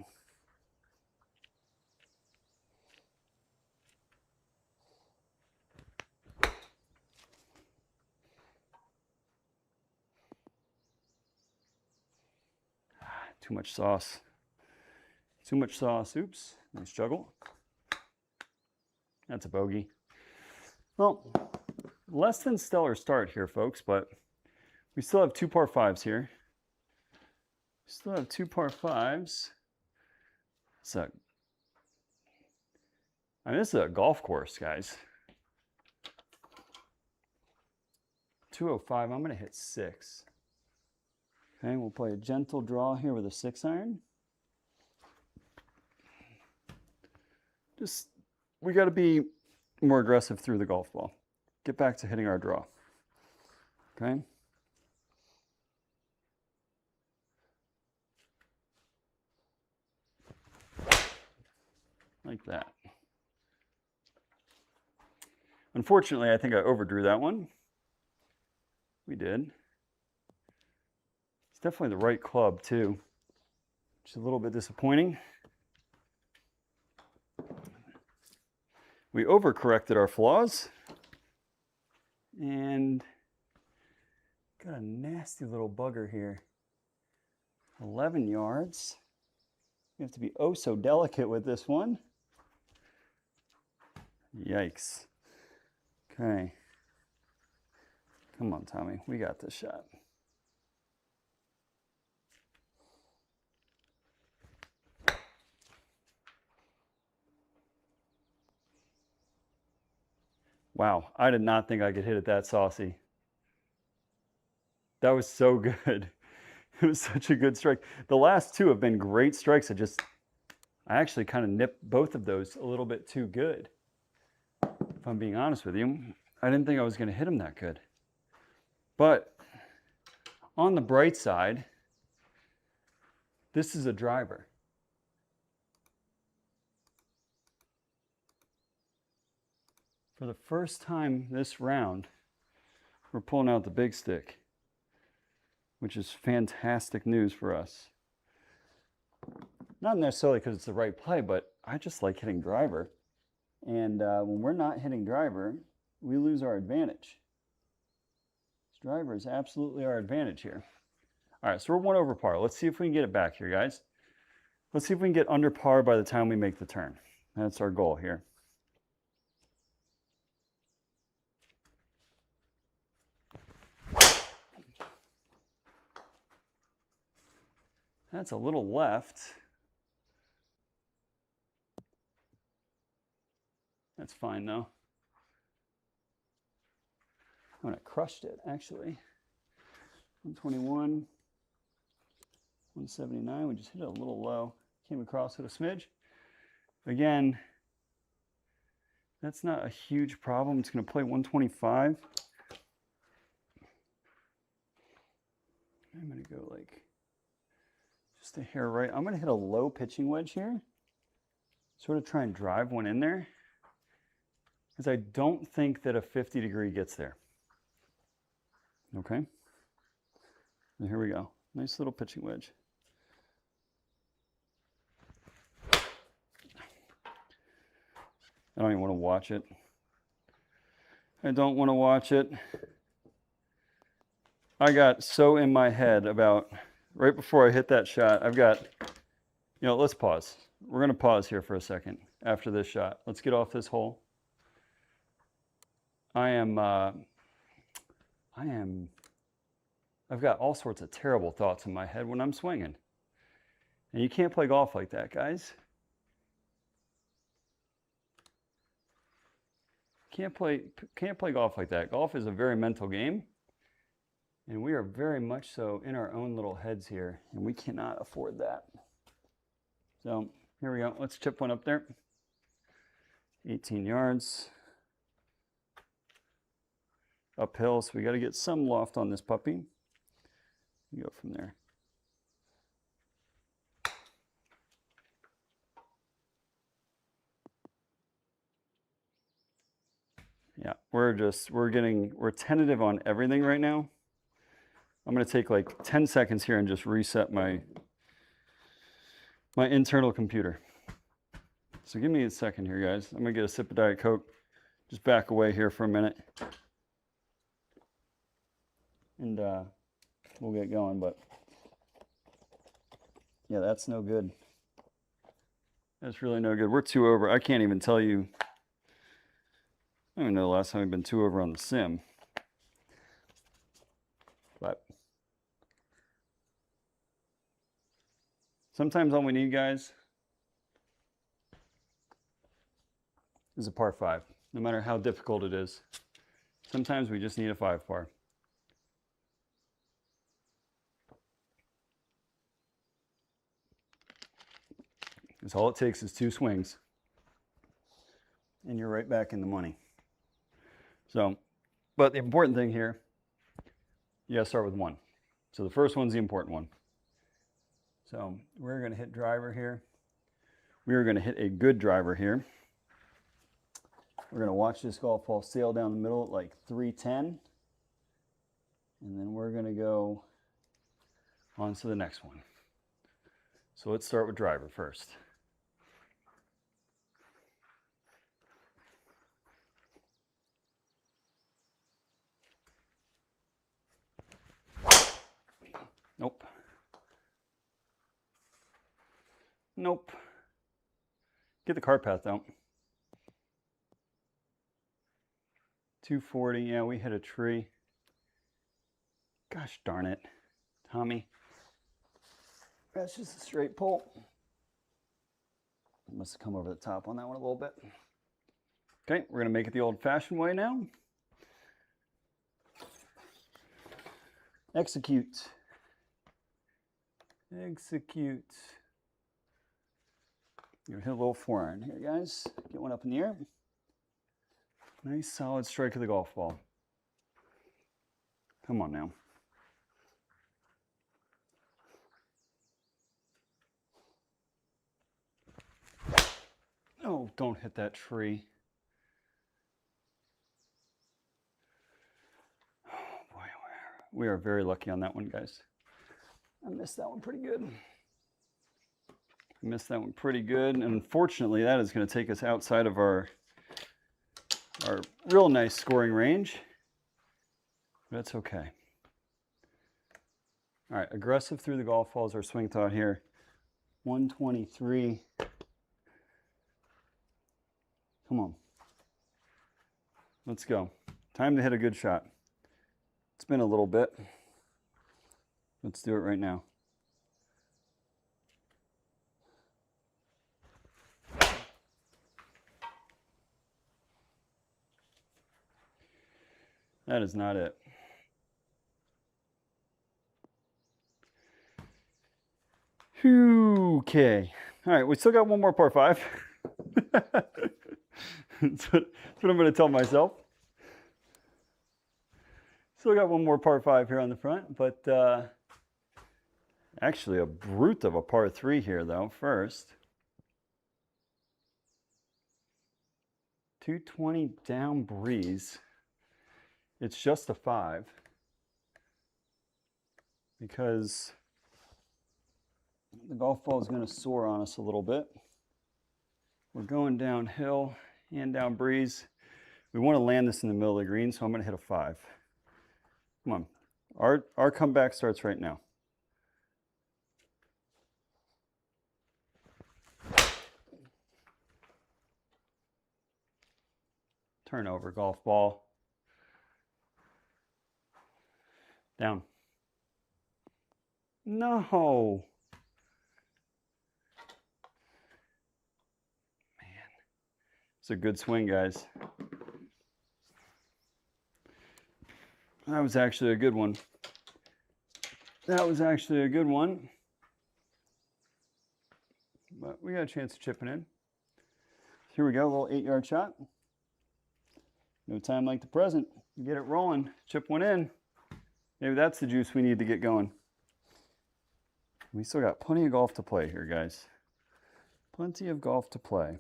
Too much sauce. Too much sauce. Oops. Nice juggle. That's a bogey. Well, less than stellar start here, folks, but we still have 2 par 5s here. Still have 2 par 5s. So, I mean, this is a golf course, guys. 205. I'm going to hit 6. Okay, we'll play a gentle draw here with a 6-iron. Just, we got to be more aggressive through the golf ball. Get back to hitting our draw. Okay. Like that. Unfortunately, I think I overdrew that one. We did. It's definitely the right club too, which is a little bit disappointing. We overcorrected our flaws and got a nasty little bugger here. 11 yards. You have to be oh so delicate with this one. Yikes. Okay. Come on, Tommy. We got this shot. Wow, I did not think I could hit it that saucy. That was so good. It was such a good strike. The last 2 have been great strikes. I actually kind of nipped both of those a little bit too good. If I'm being honest with you, I didn't think I was going to hit them that good. But on the bright side, this is a driver. For the first time this round, we're pulling out the big stick, which is fantastic news for us. Not necessarily because it's the right play, but I just like hitting driver. And when we're not hitting driver, we lose our advantage. This driver is absolutely our advantage here. All right, so we're 1 over par. Let's see if we can get it back here, guys. Let's see if we can get under par by the time we make the turn. That's our goal here. That's a little left. That's fine though. Oh, and I crushed it actually. 121, 179. We just hit it a little low. Came across it a smidge. Again, that's not a huge problem. It's going to play 125. I'm going to go like just a hair right. I'm going to hit a low pitching wedge here. Sort of try and drive one in there. Because I don't think that a 50-degree gets there. Okay. And here we go. Nice little pitching wedge. I don't even want to watch it. I don't want to watch it. I got so in my head about right before I hit that shot, I've got, let's pause. We're going to pause here for a second after this shot. Let's get off this hole. I've got all sorts of terrible thoughts in my head when I'm swinging. And you can't play golf like that, guys. Can't play golf like that. Golf is a very mental game. And we are very much so in our own little heads here, and we cannot afford that. So here we go. Let's chip one up there. 18 yards. Uphill, so we got to get some loft on this puppy. You go from there. Yeah, we're tentative on everything right now. I'm going to take like 10 seconds here and just reset my internal computer. So give me a second here, guys. I'm going to get a sip of Diet Coke. Just back away here for a minute. And we'll get going, but yeah, that's no good. That's really no good. We're 2 over. I can't even tell you. I don't even know the last time we've been 2 over on the sim. But sometimes all we need, guys, is a par 5. No matter how difficult it is. Sometimes we just need a 5 par. Because all it takes is 2 swings. And you're right back in the money. So, but the important thing here, you gotta start with 1. So the first one's the important one. So we're gonna hit driver here. We are gonna hit a good driver here. We're gonna watch this golf ball sail down the middle at like 310. And then we're gonna go on to the next one. So let's start with driver first. Nope. Nope. Get the cart path out. 240. Yeah, we hit a tree. Gosh darn it, Tommy. That's just a straight pull. Must have come over the top on that one a little bit. Okay, we're going to make it the old-fashioned way now. Execute. Execute. You're gonna hit a little 4-iron here, guys. Get one up in the air. Nice solid strike of the golf ball. Come on now. Oh, don't hit that tree. Oh boy, we are very lucky on that one, guys. I missed that one pretty good. And unfortunately, that is going to take us outside of our real nice scoring range. That's okay. All right, aggressive through the golf ball is our swing thought here. 123. Come on. Let's go. Time to hit a good shot. It's been a little bit. Let's do it right now. That is not it. Okay. All right, we still got one more par 5. That's what I'm going to tell myself. Still got one more par 5 here on the front, but actually a brute of a par 3 here, though, first. 220 down breeze. It's just a 5 because the golf ball is going to soar on us a little bit. We're going downhill and down breeze. We want to land this in the middle of the green, so I'm going to hit a 5. Come on. Our comeback starts right now. Turn over, golf ball. Down. No. Man. It's a good swing, guys. That was actually a good one. That was actually a good one. But we got a chance of chipping in. Here we go, a little 8-yard shot. No time like the present. Get it rolling. Chip one in. Maybe that's the juice we need to get going. We still got plenty of golf to play here, guys. Plenty of golf to play.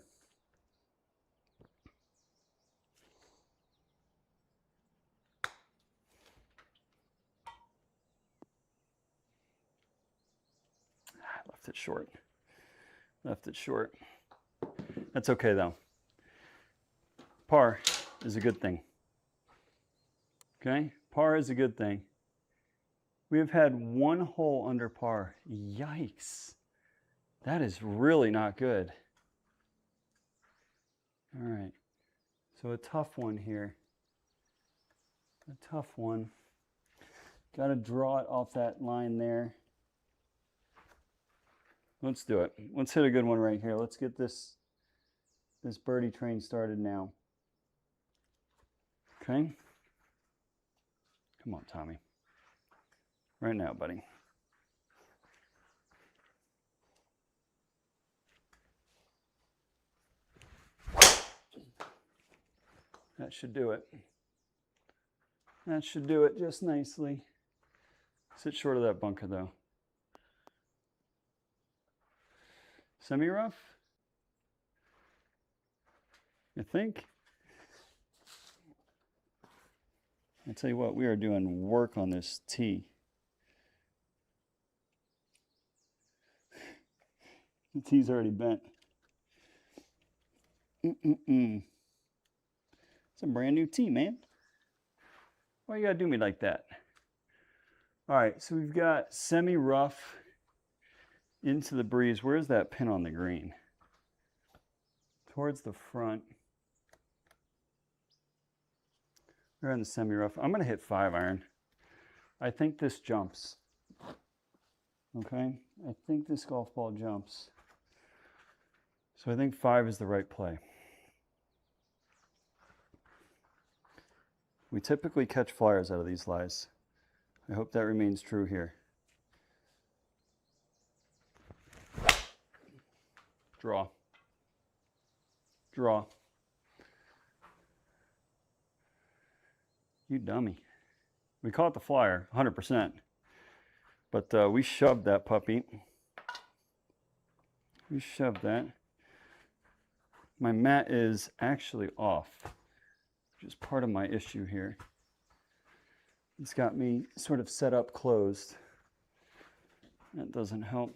Left it short. Left it short. That's okay though. Par is a good thing. Okay? Par is a good thing. We have had one hole under par. Yikes. That is really not good. All right. So a tough one here. A tough one. Got to draw it off that line there. Let's do it. Let's hit a good one right here. Let's get this birdie train started now. Okay? Come on, Tommy. Right now, buddy. That should do it. That should do it just nicely. Sit short of that bunker, though. Semi-rough? I think. I tell you what, we are doing work on this tee. The tee's already bent. It's a brand new tee, man. Why you gotta do me like that? All right, so we've got semi-rough into the breeze. Where's that pin on the green? Towards the front. We're in the semi-rough. I'm gonna hit 5-iron. I think this jumps. Okay, I think this golf ball jumps. So I think 5 is the right play. We typically catch flyers out of these lies. I hope that remains true here. Draw. Draw. You dummy. We caught the flyer, 100%. But we shoved that puppy. We shoved that. My mat is actually off, which is part of my issue here. It's got me sort of set up closed. That doesn't help.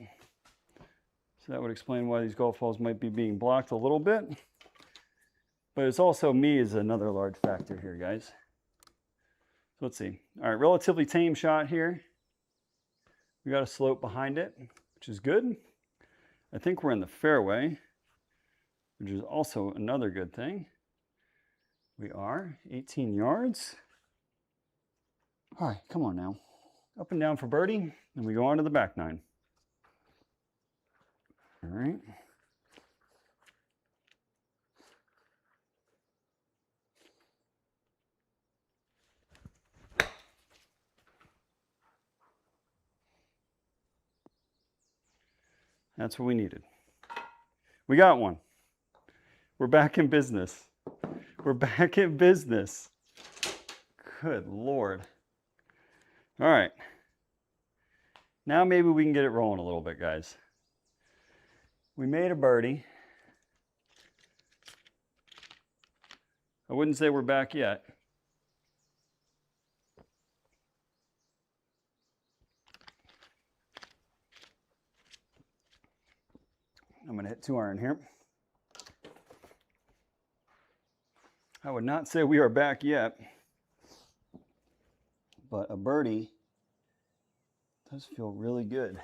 So that would explain why these golf balls might be being blocked a little bit. But it's also me is another large factor here, guys. So let's see. All right, relatively tame shot here. We got a slope behind it, which is good. I think we're in the fairway, which is also another good thing. We are 18 yards. All right, come on now. Up and down for birdie, and we go on to the back nine. All right. That's what we needed. We got one. We're back in business. We're back in business. Good Lord. All right. Now maybe we can get it rolling a little bit, guys. We made a birdie. I wouldn't say we're back yet. I'm going to hit 2-iron here. I would not say we are back yet, but a birdie does feel really good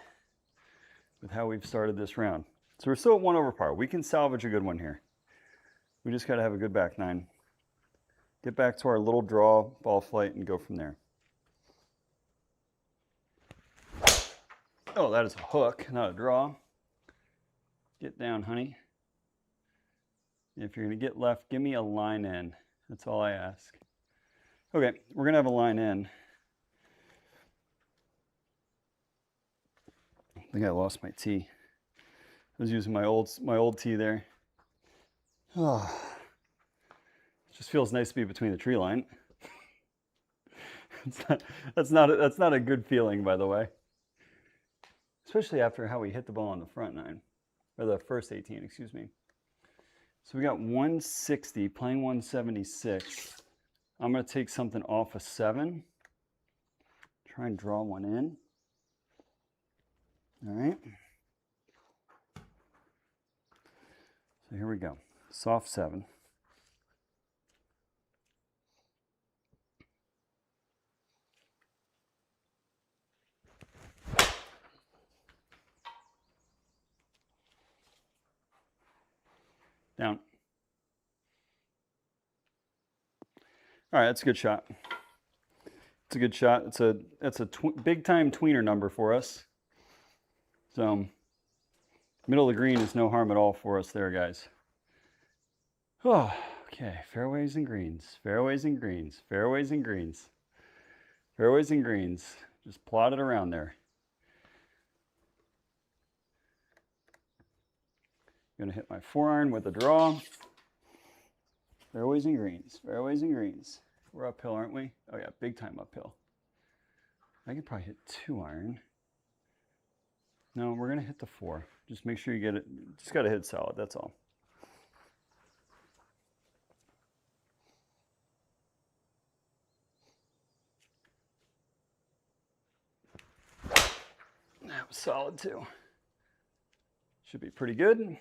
with how we've started this round. So we're still at 1 over par. We can salvage a good one here. We just got to have a good back nine. get back to our little draw ball flight and go from there. Oh, that is a hook, not a draw. Get down, honey. If you're going to get left, give me a line in. That's all I ask. Okay, we're going to have a line in. I think I lost my tee. I was using my old tee there. Oh, it just feels nice to be between the tree line. That's not a good feeling, by the way. Especially after how we hit the ball on the front nine, or the first 18, excuse me. So we got 160, playing 176. I'm going to take something off a 7. Try and draw one in. All right. So here we go. Soft 7. Down. All right, that's a good shot. It's a good shot. It's a big time tweener number for us. So middle of the green is no harm at all for us there, guys. Oh, okay. Fairways and greens. Fairways and greens. Fairways and greens. Fairways and greens. Just plot it around there. I'm gonna hit my 4-iron with a draw. Fairways and greens. Fairways and greens. We're uphill, aren't we? Oh yeah, big time uphill. I could probably hit 2-iron. No, we're gonna hit the 4. Just make sure you get it. Just gotta hit solid, that's all. That was solid too. Should be pretty good.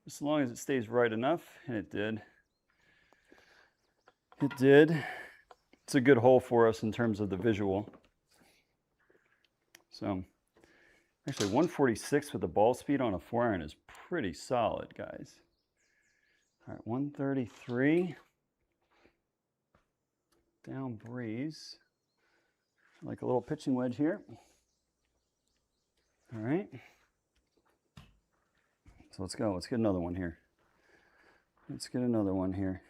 As long as it stays right enough, and it did. It did. It's a good hole for us in terms of the visual. So, actually 146 with the ball speed on a 4-iron is pretty solid, guys. All right, 133. Down breeze. Like a little pitching wedge here. All right. So let's go. Let's get another one here. Let's get another one here.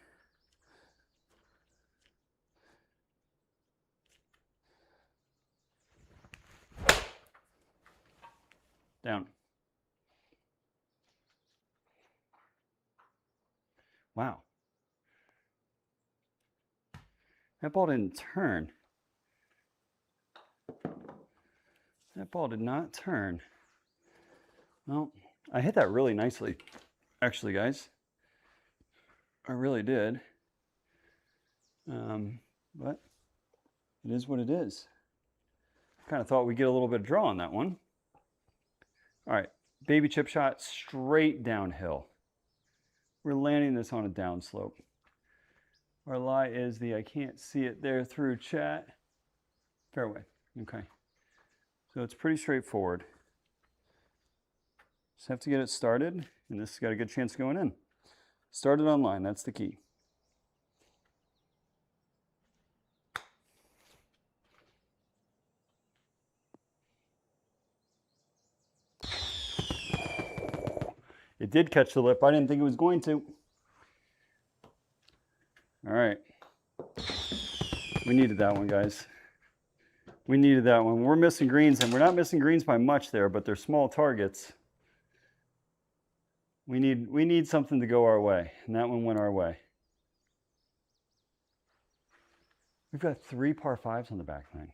Down. Wow. That ball didn't turn. That ball did not turn. Well, I hit that really nicely, actually, guys. I really did. But it is what it is. Kind of thought we'd get a little bit of draw on that one. All right, baby chip shot straight downhill. We're landing this on a downslope. Our lie is the, I can't see it there through chat, fairway. Okay. So it's pretty straightforward. Just have to get it started, and this has got a good chance of going in. Start it online, that's the key. It did catch the lip. I didn't think it was going to. All right. We needed that one, guys. We needed that one. We're missing greens, and we're not missing greens by much there, but they're small targets. We need something to go our way, and that one went our way. We've got 3 par 5s on the back nine,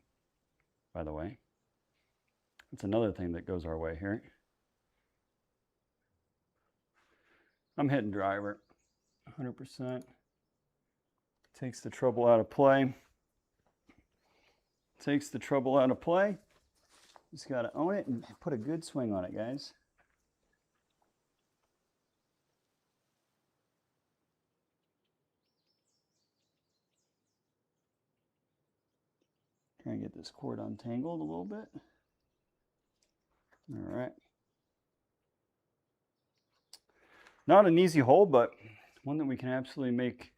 by the way. That's another thing that goes our way here. I'm hitting driver, 100%. Takes the trouble out of play. Takes the trouble out of play. Just got to own it and put a good swing on it, guys. Try and get this cord untangled a little bit. All right. Not an easy hole, but one that we can absolutely make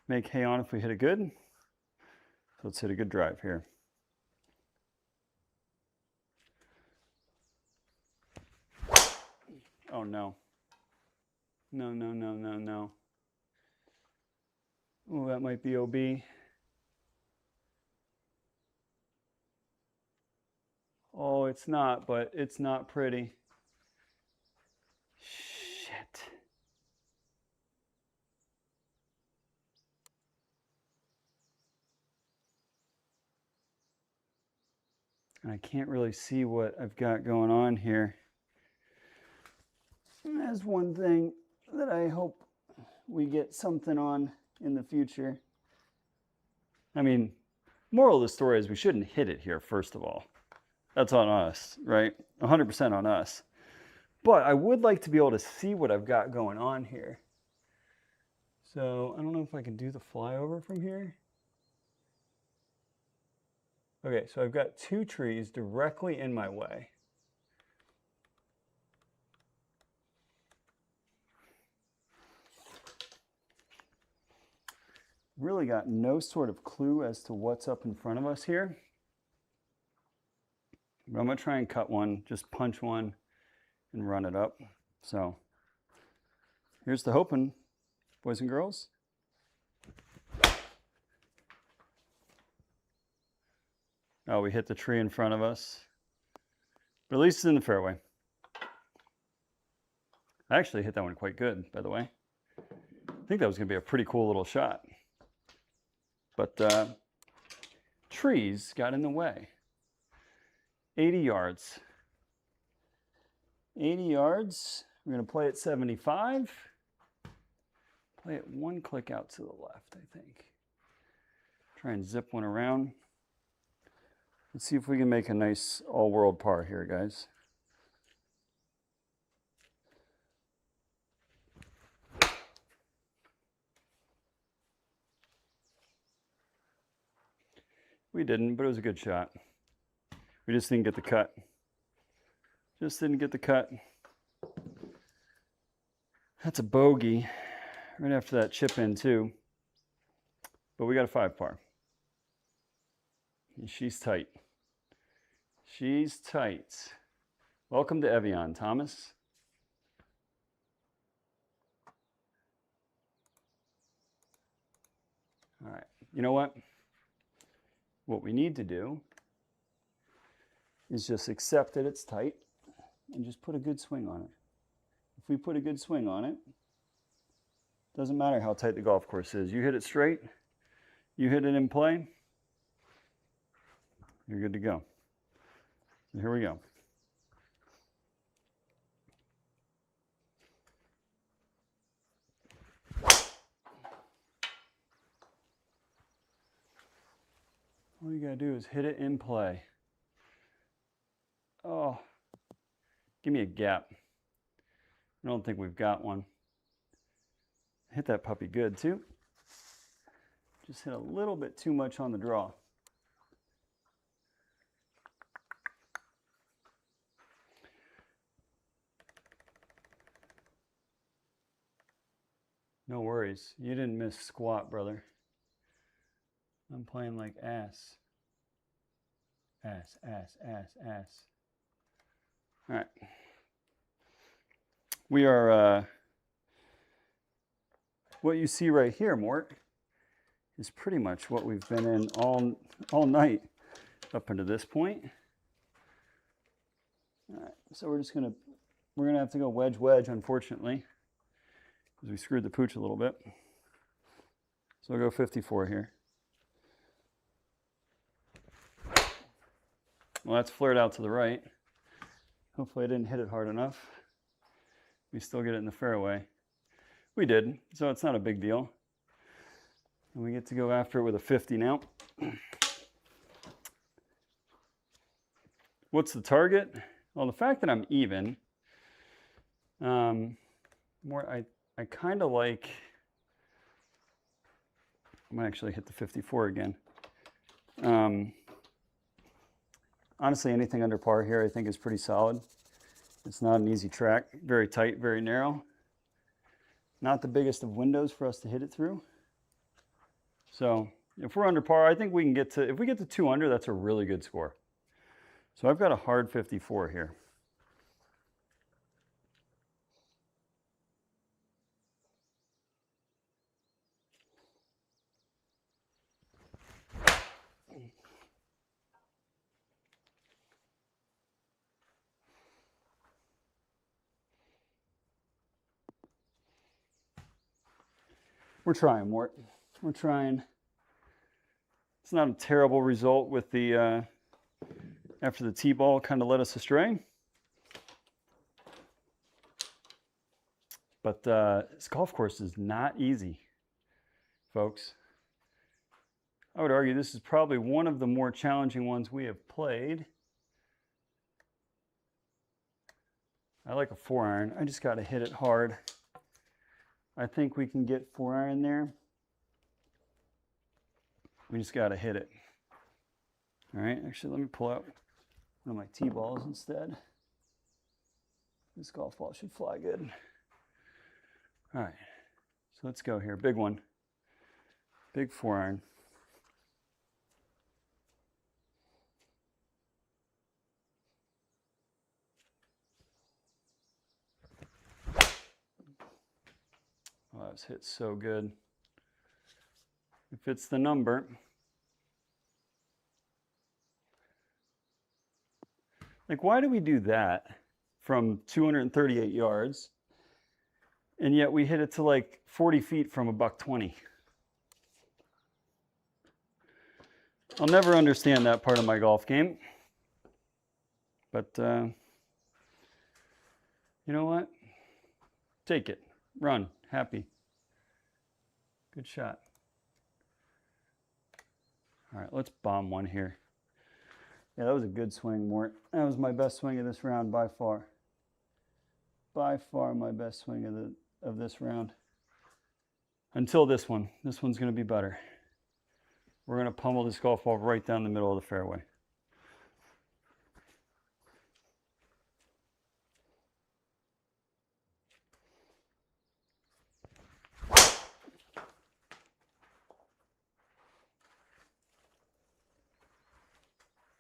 make hay on if we hit it good. So let's hit a good drive here. Oh no. No, no, no, no, no. Oh, that might be OB. Oh, it's not, but it's not pretty. Shit. And I can't really see what I've got going on here. And that's one thing that I hope we get something on in the future. I mean, moral of the story is we shouldn't hit it here, first of all. That's on us, right? 100% on us. But I would like to be able to see what I've got going on here. So I don't know if I can do the flyover from here. Okay, so I've got two trees directly in my way. Really got no sort of clue as to what's up in front of us here. But I'm gonna try and cut one, just punch one and run it up. So here's the hoping, boys and girls. Oh, we hit the tree in front of us. But at least it's in the fairway. I actually hit that one quite good, by the way. I think that was gonna be a pretty cool little shot. But trees got in the way. 80 yards. 80 yards. We're going to play at 75. Play it one click out to the left, I think. Try and zip one around. Let's see if we can make a nice all-world par here, guys. We didn't, but it was a good shot. We just didn't get the cut. Just didn't get the cut. That's a bogey right after that chip in too. But we got a 5 par. And she's tight. She's tight. Welcome to Evian, Thomas. All right, you know what? What we need to do is just accept that it's tight and just put a good swing on it. If we put a good swing on it, doesn't matter how tight the golf course is. You hit it straight, you hit it in play, you're good to go. So here we go. All you gotta do is hit it in play. Oh, give me a gap. I don't think we've got one. Hit that puppy good too. Just hit a little bit too much on the draw. No worries, you didn't miss squat, brother. I'm playing like ass. Ass, ass, ass, ass. All right. We are, what you see right here, Mort, is pretty much what we've been in all night up until this point. All right, so we're gonna have to go wedge, unfortunately, because we screwed the pooch a little bit. So I'll go 54 here. Well, that's flared out to the right. Hopefully I didn't hit it hard enough. We still get it in the fairway. We did, so it's not a big deal. And we get to go after it with a 50 now. What's the target? Well, the fact that I'm even, I kind of like, I'm gonna actually hit the 54 again. Honestly, anything under par here I think is pretty solid. It's not an easy track, very tight, very narrow. Not the biggest of windows for us to hit it through. So if we're under par, I think we can get to, if we get to 2 under, that's a really good score. So I've got a hard 54 here. We're trying, Mort. We're trying. It's not a terrible result with the, after the tee ball kind of led us astray. But this golf course is not easy, folks. I would argue this is probably one of the more challenging ones we have played. I like a 4-iron. I just got to hit it hard. I think we can get 4-iron there. We just got to hit it. All right, actually, let me pull out one of my tee balls instead. This golf ball should fly good. All right, so let's go here. Big one. Big 4-iron. Oh, that was hit so good. If it's the number. Like, why do we do that from 238 yards, and yet we hit it to like 40 feet from a $120? I'll never understand that part of my golf game. But you know what? Take it. Run. Happy. Good shot. All right, let's bomb one here. Yeah, that was a good swing, Mort. That was my best swing of this round by far. By far my best swing of this round. Until this one. This one's going to be better. We're going to pummel this golf ball right down the middle of the fairway.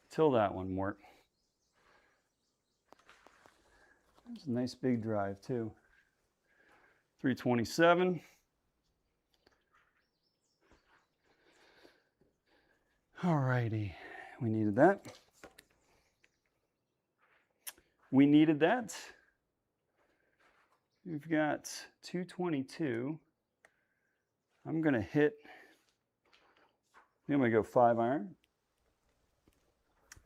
Till that one, Mort. There's a nice big drive too. 327. All righty, we needed that. We needed that. We've got 222. I'm gonna hit, I'm gonna go 5-iron.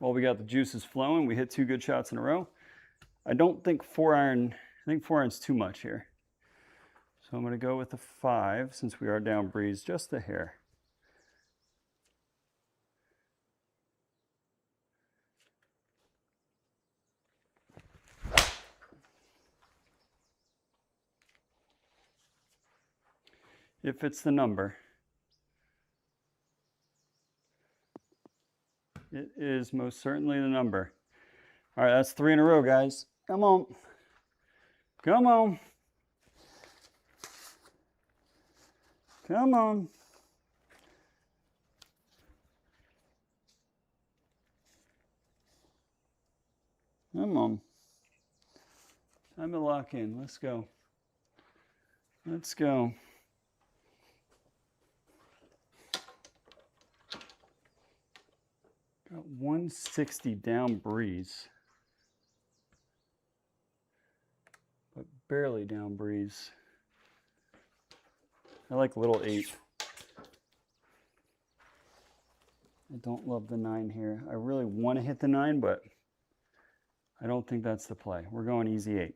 Well, we got the juices flowing. We hit 2 good shots in a row. I don't think 4-iron, I think 4-iron's too much here. So I'm gonna go with the 5 since we are down breeze just a hair. If it's the number. It is most certainly the number. All right, that's 3 in a row, guys. Come on. Come on. Come on. Come on. Time to lock in. Let's go. Let's go. Got 160 down breeze, but barely down breeze. I like little 8. I don't love the 9 here. I really want to hit the 9, but I don't think that's the play. We're going easy 8.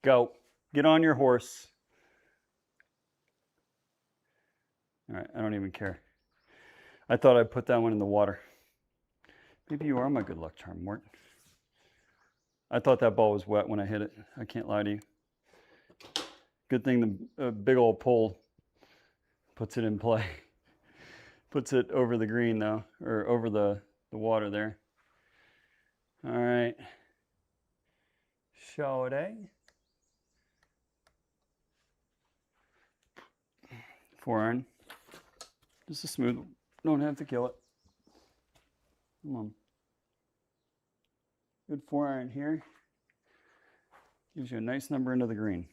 Go. Get on your horse. All right, I don't even care. I thought I'd put that one in the water. Maybe you are my good luck charm, Mort. I thought that ball was wet when I hit it. I can't lie to you. Good thing the big old pole puts it in play. Puts it over the green though, or over the water there. All right. Shawty. 4-iron. Just a smooth, don't have to kill it. Come on. Good 4-iron here. Gives you a nice number into the green.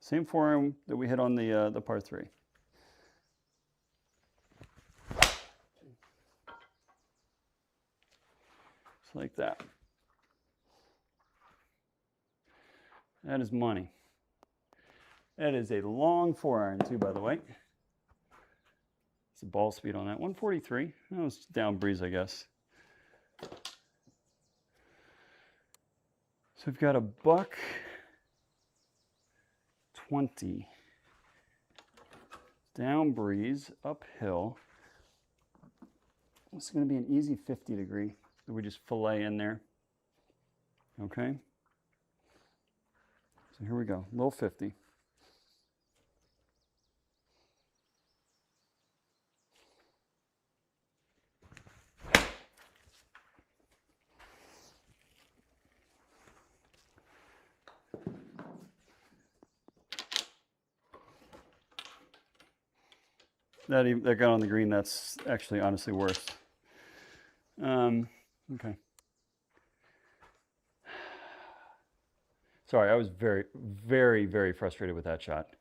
Same 4-iron that we hit on the par 3. Just like that. That is money. That is a long 4-iron too, by the way. It's a ball speed on that. 143. That was down breeze, I guess. So we've got a $120. Down breeze, uphill. This is going to be an easy 50 degree that we just fillet in there. Okay. So here we go, little 50. That got on the green, that's actually honestly worse. Okay. Sorry, I was very, very, very frustrated with that shot.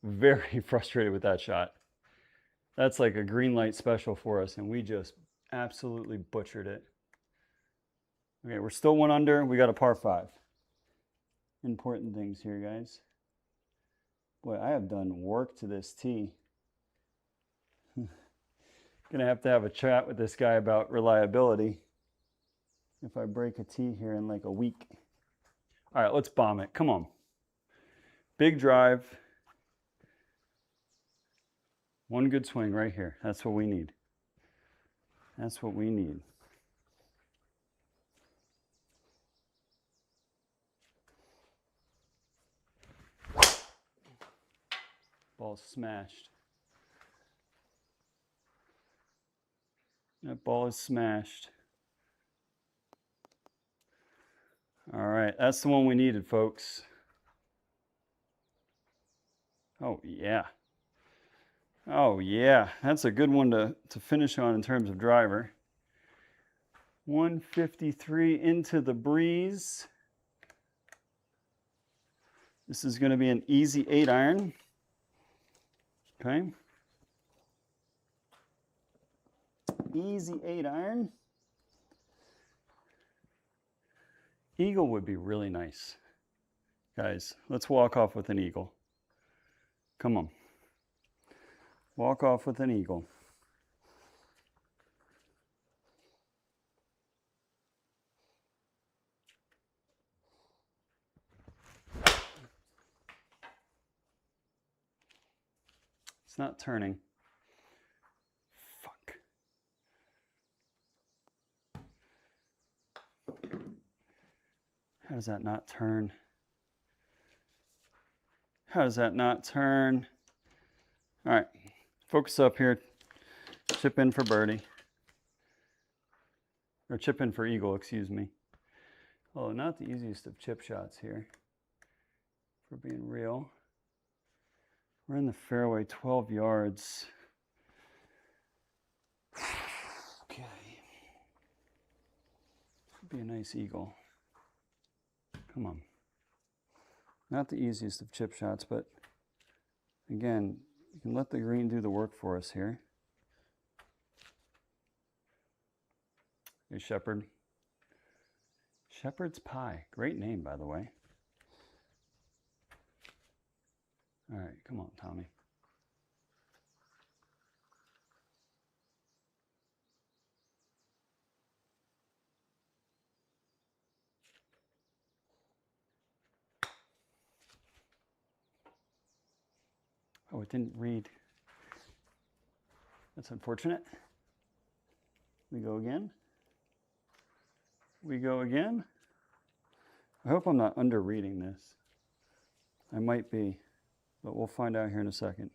Very frustrated with that shot. That's like a green light special for us, and we just absolutely butchered it. Okay, we're still 1 under. We got a par 5. Important things here, guys. Boy, I have done work to this tee. Gonna have to have a chat with this guy about reliability if I break a tee here in like a week. All right, let's bomb it. Come on. Big drive. One good swing right here. That's what we need. That's what we need. Ball smashed. That ball is smashed. All right, that's the one we needed, folks. Oh, yeah. Oh, yeah. That's a good one to finish on in terms of driver. 153 into the breeze. This is going to be an easy 8-iron. Okay. Easy 8-iron. Eagle would be really nice. Guys, let's walk off with an eagle. Come on. Walk off with an eagle. It's not turning. Fuck. How does that not turn? How does that not turn? All right, focus up here. Chip in for birdie. Or chip in for eagle, excuse me. Oh, not the easiest of chip shots here, for being real. We're in the fairway, 12 yards. Okay. Should be a nice eagle. Come on. Not the easiest of chip shots, but again, you can let the green do the work for us here. Hey, Shepherd. Shepherd's Pie. Great name, by the way. All right, come on, Tommy. Oh, it didn't read. That's unfortunate. We go again. We go again. I hope I'm not under reading this. I might be. but we'll find out here in a second.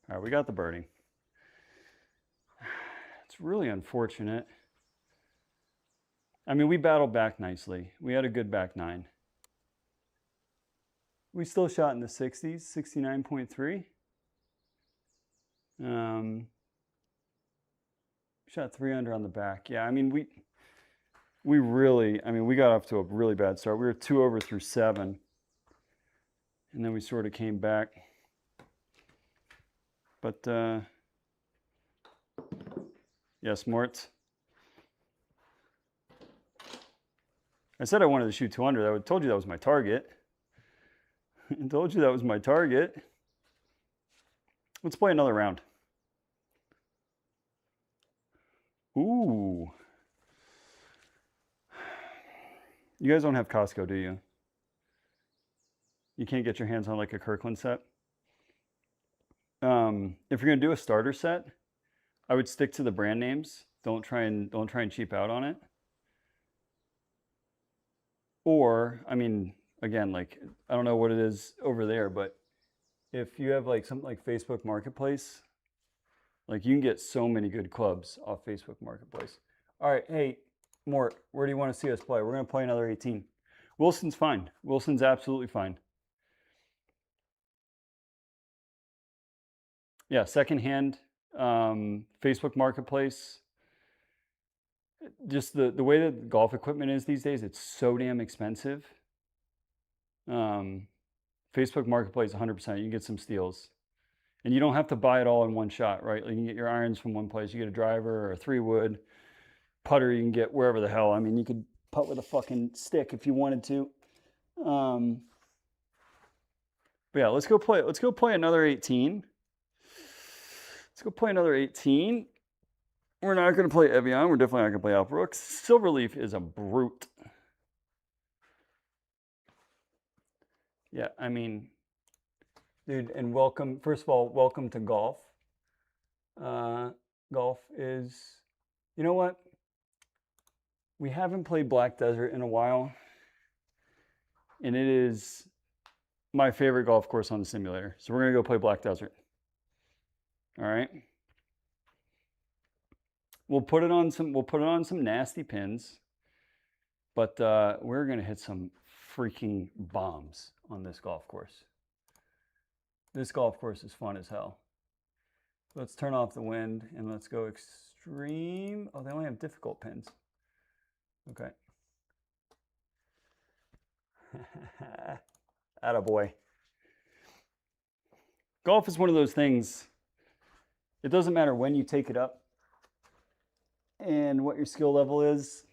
All right, we got the birdie. It's really unfortunate. I mean, we battled back nicely. We had a good back nine. We still shot in the 60s, 69.3. Shot 3 under on the back. Yeah, I mean, we really, I mean, we got off to a really bad start. We were 2 over through 7. And then we sort of came back. But, yes, Mort. I said I wanted to shoot 200. I would told you that was my target. I told you that was my target. Let's play another round. Ooh. You guys don't have Costco, do you? You can't get your hands on like a Kirkland set? If you're gonna do a starter set, I would stick to the brand names. Don't try and cheap out on it. Or, I mean, again, like, I don't know what it is over there, but if you have like something like Facebook Marketplace, like you can get so many good clubs off Facebook Marketplace. All right, hey, Mort, where do you want to see us play? We're going to play another 18. Wilson's fine. Wilson's absolutely fine. Yeah, secondhand, Facebook Marketplace. Just the way that golf equipment is these days, it's so damn expensive. Facebook Marketplace, 100%. You can get some steals. And you don't have to buy it all in one shot, right? Like you can get your irons from one place. You get a driver or a 3-wood. Putter you can get wherever the hell. I mean, you could putt with a fucking stick if you wanted to. But yeah, let's go play another 18. Let's go play another 18. We're not going to play Evian. We're definitely not going to play Applebrook. Silverleaf is a brute. Yeah, I mean, dude, and welcome. First of all, welcome to golf. Golf is, you know what? We haven't played Black Desert in a while, and it is my favorite golf course on the simulator. So we're gonna go play Black Desert. All right. We'll put it on some nasty pins, but we're gonna hit some freaking bombs on this golf course. This golf course is fun as hell. Let's turn off the wind and let's go extreme. Oh, they only have difficult pins. Okay. Attaboy. Golf is one of those things, it doesn't matter when you take it up and what your skill level is,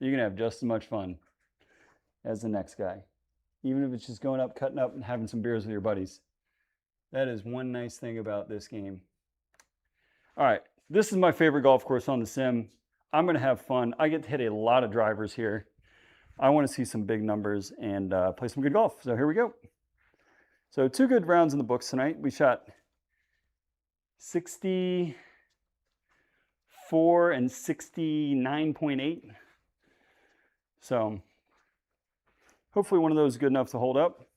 you're gonna have just as much fun as the next guy. Even if it's just going up, cutting up, and having some beers with your buddies. That is one nice thing about this game. All right, this is my favorite golf course on the sim. I'm gonna have fun. I get to hit a lot of drivers here. I wanna see some big numbers and play some good golf. So here we go. So 2 good rounds in the books tonight. We shot 64 and 69.8. So hopefully one of those is good enough to hold up.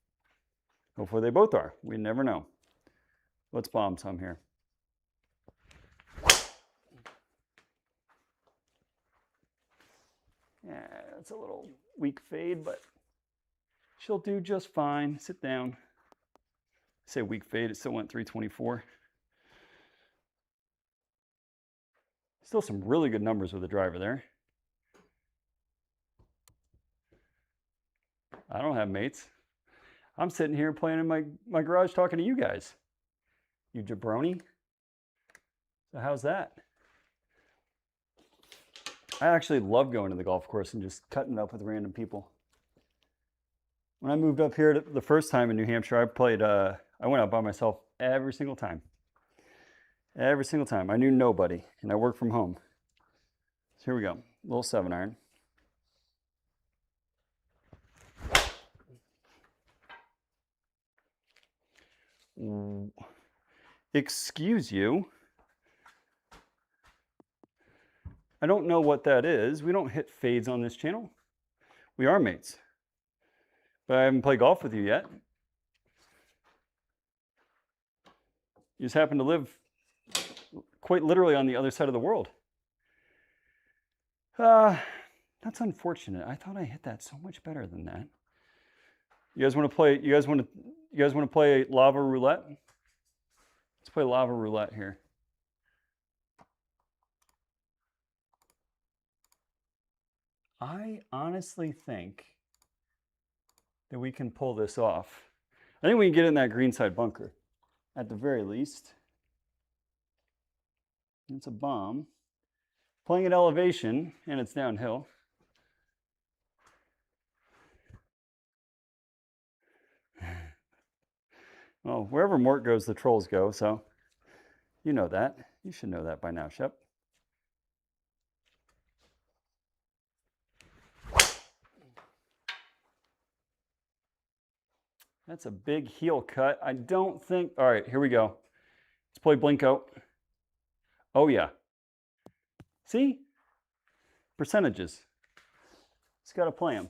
Hopefully they both are. We never know. Let's bomb some here. Yeah, that's a little weak fade, but she'll do just fine. Sit down. I say weak fade, it still went 324. Still some really good numbers with the driver there. I don't have mates. I'm sitting here playing in my garage talking to you guys. You jabroni. So how's that? I actually love going to the golf course and just cutting up with random people. When I moved up here the first time in New Hampshire, I went out by myself every single time. Every single time. I knew nobody, and I worked from home. So here we go. Little 7-iron. Excuse you. I don't know what that is. We don't hit fades on this channel. We are mates. But I haven't played golf with you yet. You just happen to live quite literally on the other side of the world. That's unfortunate. I thought I hit that so much better than that. You guys want to play? You guys want to play lava roulette? Let's play lava roulette here. I honestly think that we can pull this off. I think we can get in that greenside bunker, at the very least. It's a bomb. Playing at elevation, and it's downhill. Well, wherever Mort goes, the trolls go, so you know that. You should know that by now, Shep. That's a big heel cut. I don't think... All right, here we go. Let's play Blinko. Oh, yeah. See? Percentages. Just got to play them.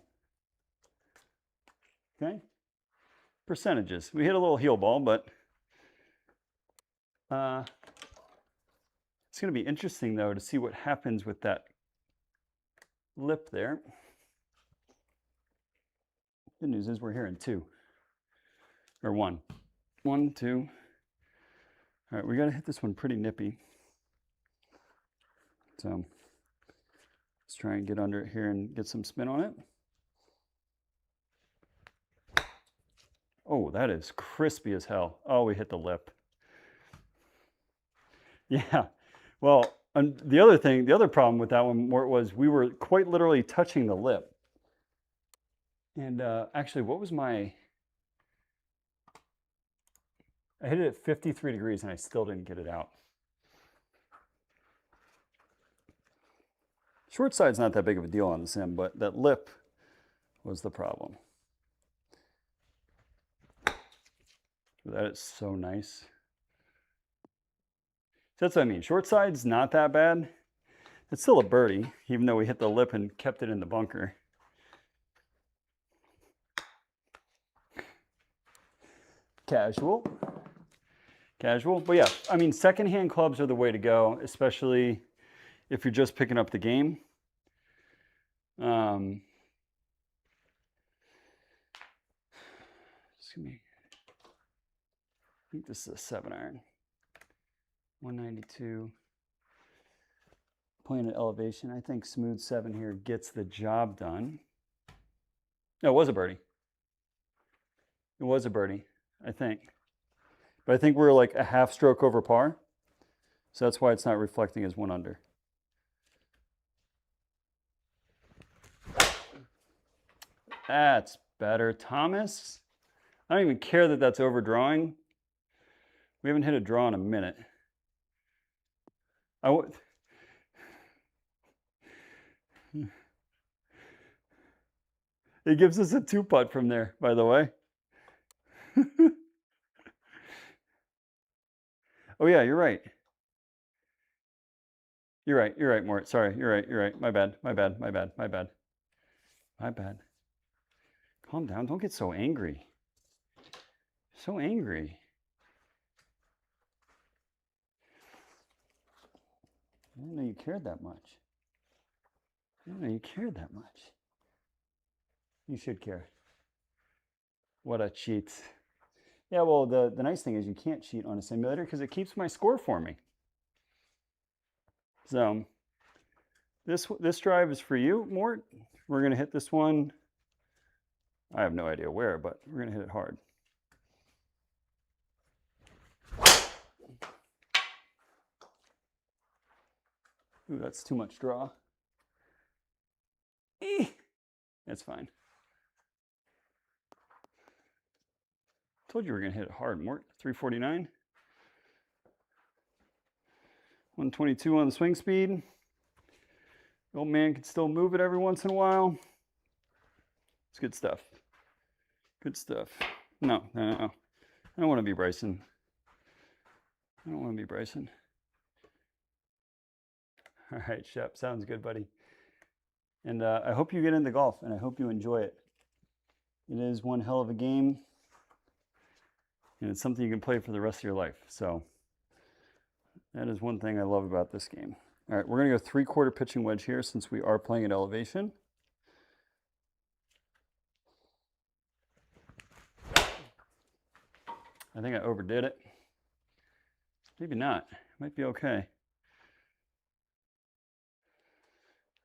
Okay? Percentages. We hit a little heel ball, but it's going to be interesting, though, to see what happens with that lip there. Good news is we're here in 2. Or 1. 1, 2. All right, we got to hit this one pretty nippy. So let's try and get under it here and get some spin on it. Oh, that is crispy as hell. Oh, we hit the lip. Yeah. Well, the other problem with that one was we were quite literally touching the lip. And actually, what was my... I hit it at 53 degrees and I still didn't get it out. Short side's not that big of a deal on the sim, but that lip was the problem. That is so nice. That's what I mean. Short side's not that bad. It's still a birdie, even though we hit the lip and kept it in the bunker. Casual. Casual. But yeah, I mean, secondhand clubs are the way to go, especially if you're just picking up the game. Excuse me. I think this is a 7-iron. 192. Playing at elevation. I think smooth 7 here gets the job done. No, it was a birdie. It was a birdie, I think. But I think we're like a half stroke over par. So that's why it's not reflecting as 1 under. That's better. Thomas, I don't even care that that's overdrawing. We haven't hit a draw in a minute. It gives us a 2-putt from there, by the way. Oh yeah, you're right. You're right, Mort. Sorry, you're right. My bad. Calm down, don't get so angry. So angry. I didn't know you cared that much. You should care. What a cheat. Yeah, well, the nice thing is you can't cheat on a simulator because it keeps my score for me. So this drive is for you, Mort. We're going to hit this one. I have no idea where, but we're going to hit it hard. Ooh, that's too much draw. That's fine. Told you we were going to hit it hard, Mort. 349. 122 on the swing speed. The old man can still move it every once in a while. It's good stuff. Good stuff. No. I don't want to be Bryson. All right, Shep, sounds good, buddy. And I hope you get into golf, and I hope you enjoy it. It is one hell of a game, and it's something you can play for the rest of your life. So that is one thing I love about this game. All right, we're going to go 3/4 pitching wedge here since we are playing at elevation. I think I overdid it. Maybe not. It might be okay.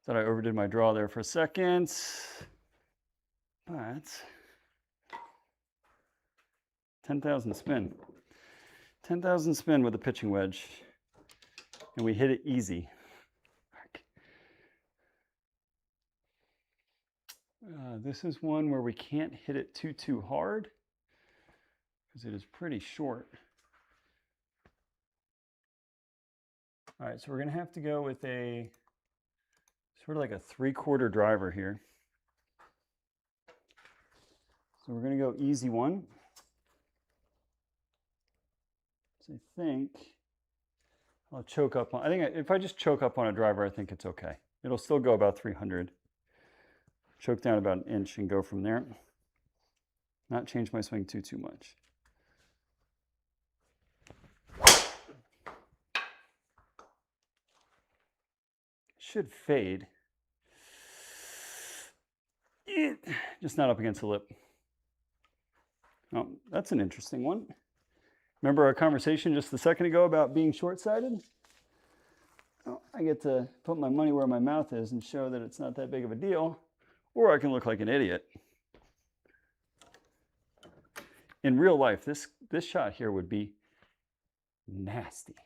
Thought I overdid my draw there for a second. But 10,000 spin. 10,000 spin with a pitching wedge. And we hit it easy. This is one where we can't hit it too hard because it is pretty short. All right, so we're going to have to go with a sort of like a 3/4 driver here. So we're going to go easy one. So I think I'll choke up on, I think if I just choke up on a driver, I think it's okay. It'll still go about 300. Choke down about 1 inch and go from there. Not change my swing too much. Should fade. Just not up against the lip. Oh, that's an interesting one. Remember our conversation just a second ago about being short-sighted? Oh, I get to put my money where my mouth is and show that it's not that big of a deal, or I can look like an idiot. In real life, this shot here would be nasty.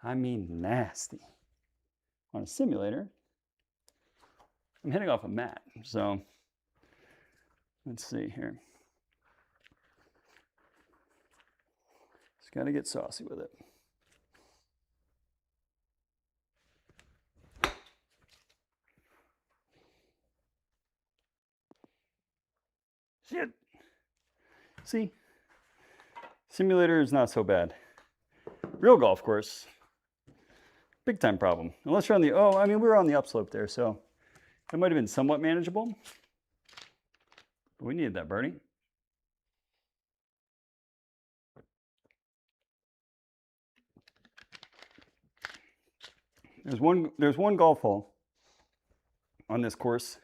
I mean nasty. On a simulator, I'm hitting off a mat, so let's see here. Just got to get saucy with it. Shit. See, simulator is not so bad. Real golf course, big time problem. Unless you're on the, oh, I mean, we were on the upslope there, so it might have been somewhat manageable. But we needed that birdie. There's one golf hole on this course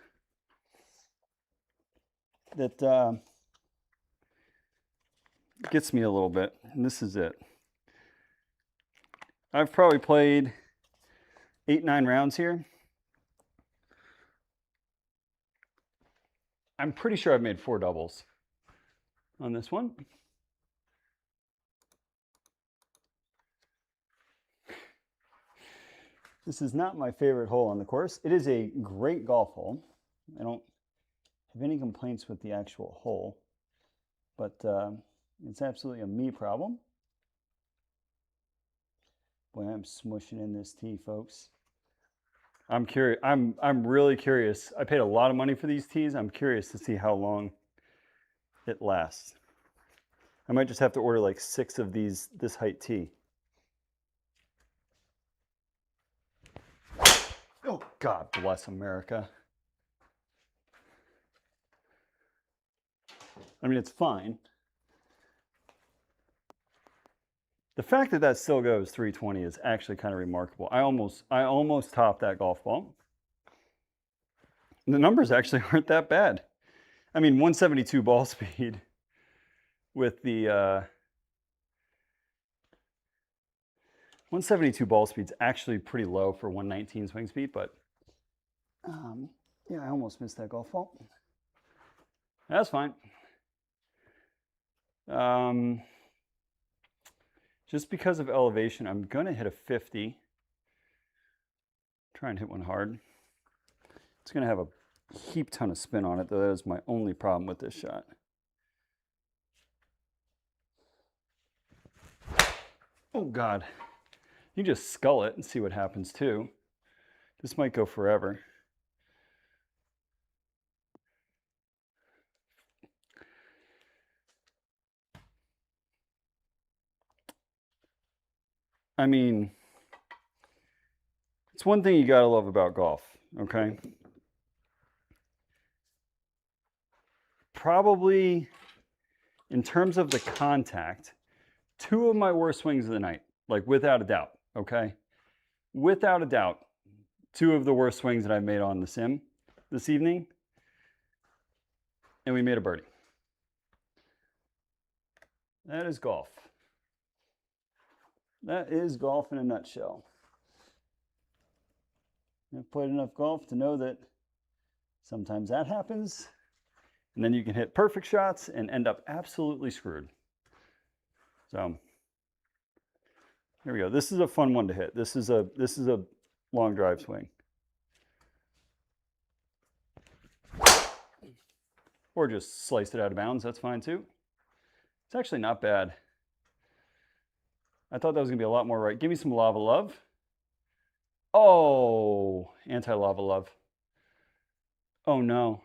that gets me a little bit, and this is it. I've probably played 8-9 rounds here. I'm pretty sure I've made 4 doubles on this one. This is not my favorite hole on the course. It is a great golf hole. I don't have any complaints with the actual hole, but it's absolutely a me problem. Boy, I'm smushing in this tee, folks. I'm curious. I'm really curious. I paid a lot of money for these tees. I'm curious to see how long it lasts. I might just have to order like 6 of these this height tee. Oh, God bless America. I mean, it's fine. The fact that that still goes 320 is actually kind of remarkable. I almost topped that golf ball. The numbers actually aren't that bad. I mean, 172 ball speed with the 172 ball speed's actually pretty low for 119 swing speed, but yeah, I almost missed that golf ball. That's fine. Just because of elevation, I'm going to hit a 50. Try and hit one hard. It's going to have a heap ton of spin on it, though. That is my only problem with this shot. Oh, God. You just scull it and see what happens, too. This might go forever. I mean, It's one thing you gotta love about golf, okay? Probably in terms of the contact, 2 of my worst swings of the night, like without a doubt, okay? Without a doubt, 2 of the worst swings that I've made on the sim this evening, and we made a birdie. That is golf. That is golf in a nutshell. I've played enough golf to know that sometimes that happens, and then you can hit perfect shots and end up absolutely screwed. So here we go. This is a fun one to hit. This is a long drive swing. Or just slice it out of bounds. That's fine too. It's actually not bad. I thought that was gonna be a lot more right. Give me some lava love. Oh, anti-lava love. Oh no.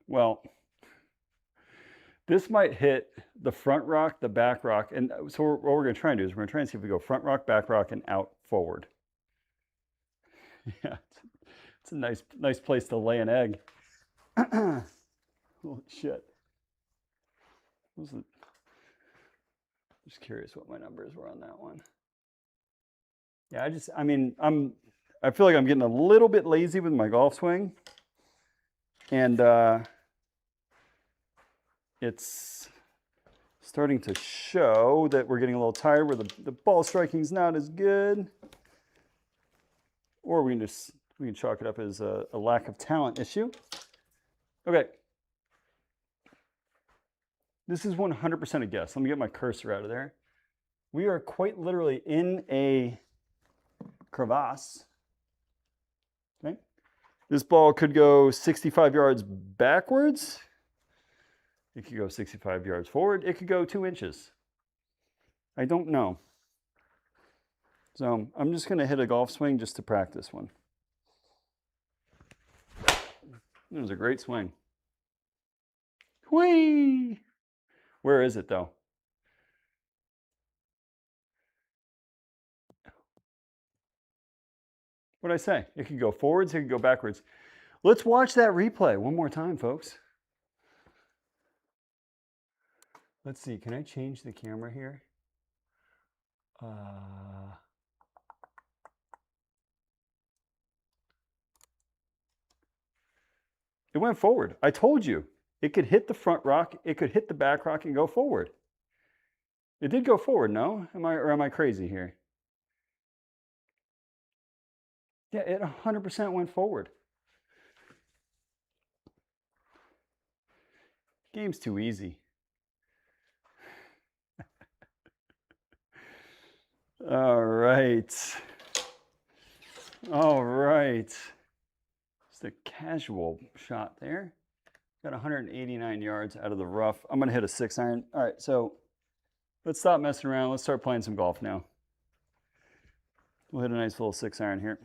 Well, this might hit the front rock, the back rock, and so what we're going to try and do is we're going to try and see if we go front rock, back rock, and out forward. Yeah, it's a nice place to lay an egg. Holy shit. What was it? Just curious what my numbers were on that one. Yeah, I feel like I'm getting a little bit lazy with my golf swing, and it's starting to show that we're getting a little tired where the ball striking is not as good. Or we can chalk it up as a lack of talent issue. Okay. This is 100% a guess. Let me get my cursor out of there. We are quite literally in a crevasse. Okay. This ball could go 65 yards backwards. It could go 65 yards forward. It could go 2 inches. I don't know. So I'm just going to hit a golf swing just to practice one. It was a great swing. Whee! Where is it though? What did I say? It could go forwards, it could go backwards. Let's watch that replay one more time, folks. Let's see, can I change the camera here? It went forward. I told you. It could hit the front rock, it could hit the back rock and go forward. It did go forward, no? Am I crazy here? Yeah, it 100% went forward. Game's too easy. All right. All right. Just a casual shot there. Got 189 yards out of the rough. I'm going to hit a 6-iron. All right, so let's stop messing around. Let's start playing some golf now. We'll hit a nice little 6-iron here.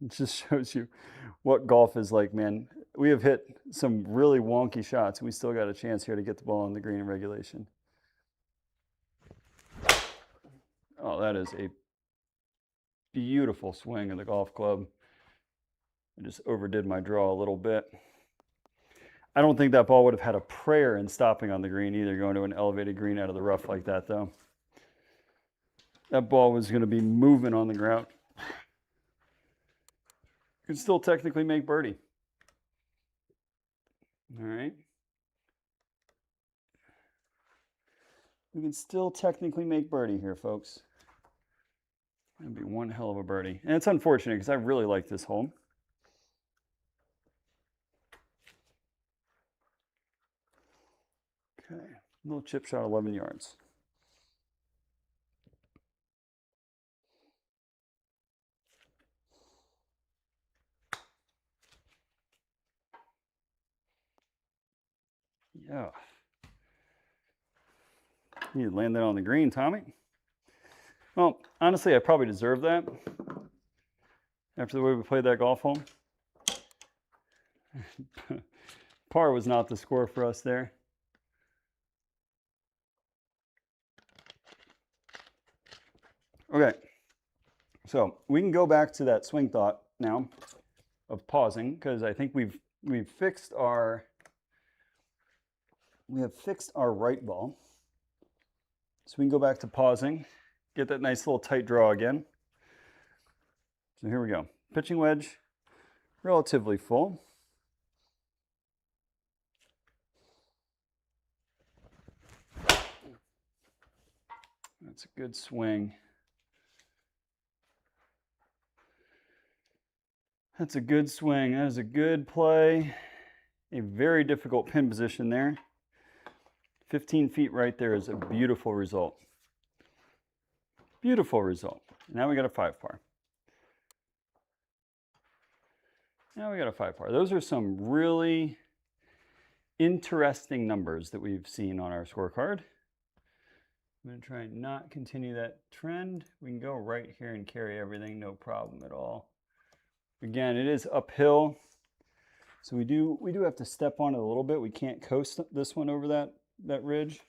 It just shows you what golf is like, man. We have hit some really wonky shots. We still got a chance here to get the ball on the green in regulation. Oh, that is a beautiful swing of the golf club. I just overdid my draw a little bit. I don't think that ball would have had a prayer in stopping on the green either, going to an elevated green out of the rough like that, though. That ball was going to be moving on the ground. Could still technically make birdie. All right. We can still technically make birdie here, folks. That'd be one hell of a birdie. And it's unfortunate because I really like this hole. Okay, little chip shot, 11 yards. Yeah. You land that on the green, Tommy. Well, honestly, I probably deserve that after the way we played that golf hole. Par was not the score for us there. Okay, so we can go back to that swing thought now of pausing, because I think we have fixed our right ball. So we can go back to pausing, get that nice little tight draw again. So here we go. Pitching wedge, relatively full. That's a good swing. That's a good swing. That is a good play. A very difficult pin position there. 15 feet right there is a beautiful result. Beautiful result. Now we got a 5 par. Now we got a 5 par. Those are some really interesting numbers that we've seen on our scorecard. I'm going to try and not continue that trend. We can go right here and carry everything, no problem at all. Again, it is uphill, so we do have to step on it a little bit. We can't coast this one over that ridge.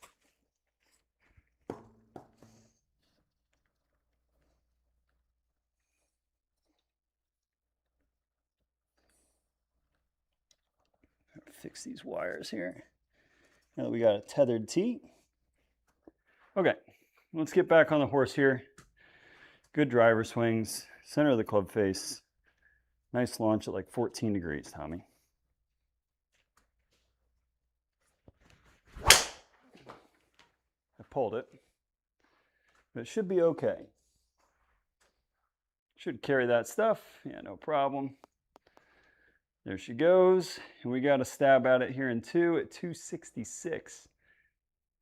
Fix these wires here. Now that we got a tethered tee. Okay, let's get back on the horse here. Good driver swings, center of the club face. Nice launch at like 14 degrees, Tommy. I pulled it, but it should be okay. Should carry that stuff. Yeah, no problem. There she goes. And we got a stab at it here in 2 at 266.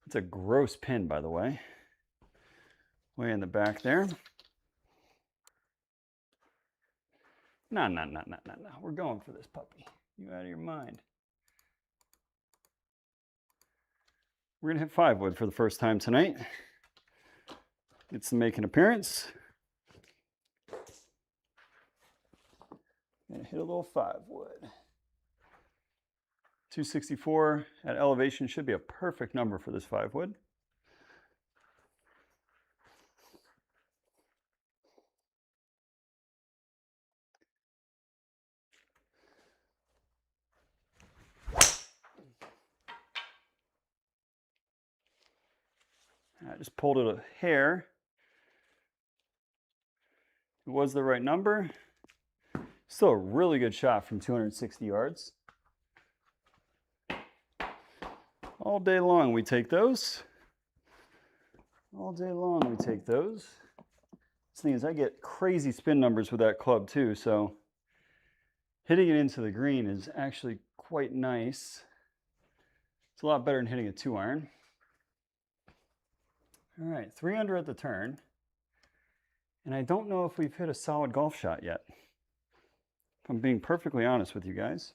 It's a gross pin, by the way. Way in the back there. No. We're going for this puppy. You out of your mind. We're going to hit 5 wood for the first time tonight. It's to make an appearance. Going to hit a little 5 wood. 264 at elevation should be a perfect number for this 5 wood. I just pulled it a hair. It was the right number. Still a really good shot from 260 yards. All day long we take those. All day long we take those. The thing is, I get crazy spin numbers with that club too, so hitting it into the green is actually quite nice. It's a lot better than hitting a 2-iron. All right, 3 under at the turn. And I don't know if we've hit a solid golf shot yet. If I'm being perfectly honest with you guys.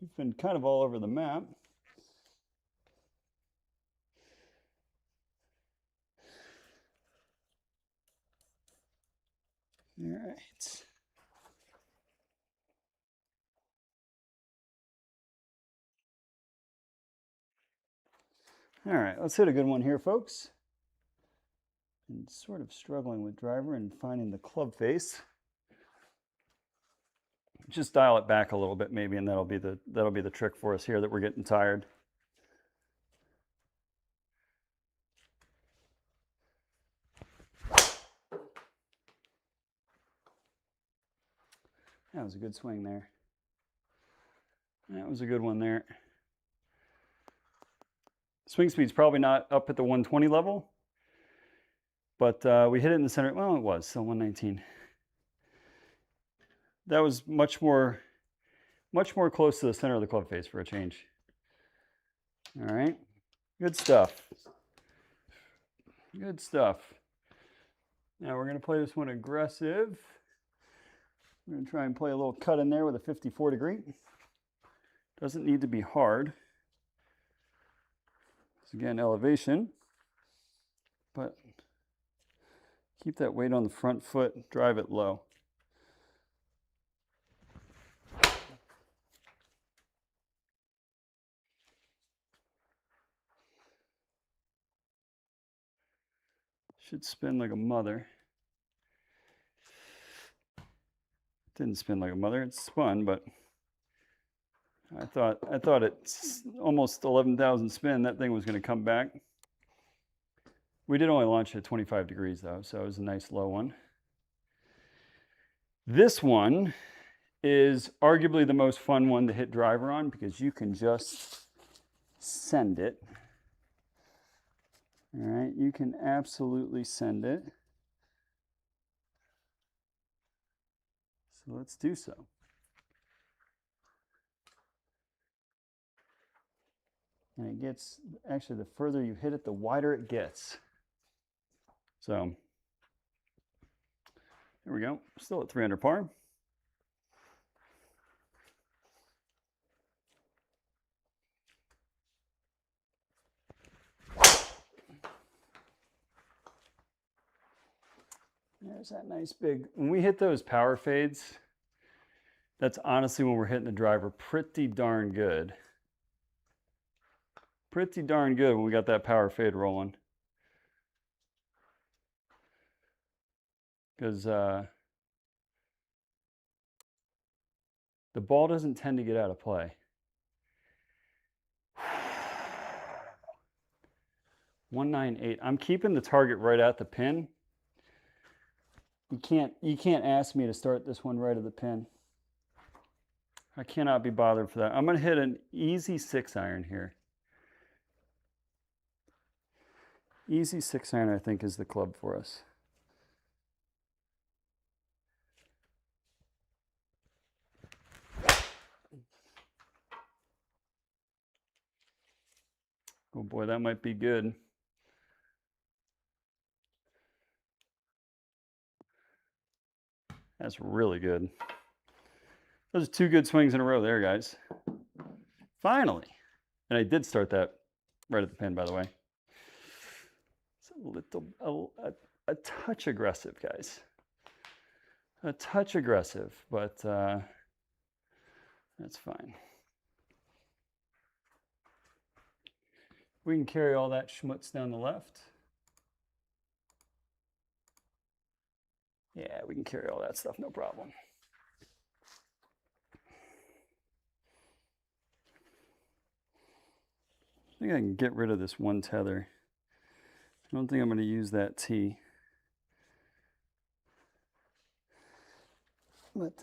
We've been kind of all over the map. All right. All right, let's hit a good one here, folks. And sort of struggling with driver and finding the club face. Just dial it back a little bit maybe, and that'll be the trick for us here that we're getting tired. That was a good swing there. That was a good one there. Swing speed's probably not up at the 120 level, but we hit it in the center. Well, it was still 119. That was much more close to the center of the club face for a change. All right, good stuff. Good stuff. Now we're going to play this one aggressive. We're going to try and play a little cut in there with a 54 degree. Doesn't need to be hard. Again, elevation, but keep that weight on the front foot, drive it low. Should spin like a mother. Didn't spin like a mother, it spun, but I thought it's almost 11,000 spin, that thing was going to come back. We did only launch at 25 degrees though, so it was a nice low one. This one is arguably the most fun one to hit driver on because you can just send it. All right, you can absolutely send it. So let's do so. And it gets, actually the further you hit it, the wider it gets. So, there we go, still at 3 under par. There's that nice big, when we hit those power fades, that's honestly when we're hitting the driver pretty darn good. Pretty darn good when we got that power fade rolling. Because the ball doesn't tend to get out of play. .198. I'm keeping the target right at the pin. You can't ask me to start this one right at the pin. I cannot be bothered for that. I'm going to hit an easy 6-iron here. Easy 6-iron, I think, is the club for us. Oh boy, that might be good. That's really good. Those are 2 good swings in a row there, guys. Finally. And I did start that right at the pin, by the way. It's a little, a touch aggressive, guys. A touch aggressive, but that's fine. We can carry all that schmutz down the left. Yeah, we can carry all that stuff, no problem. I think I can get rid of this one tether. I don't think I'm going to use that tee. But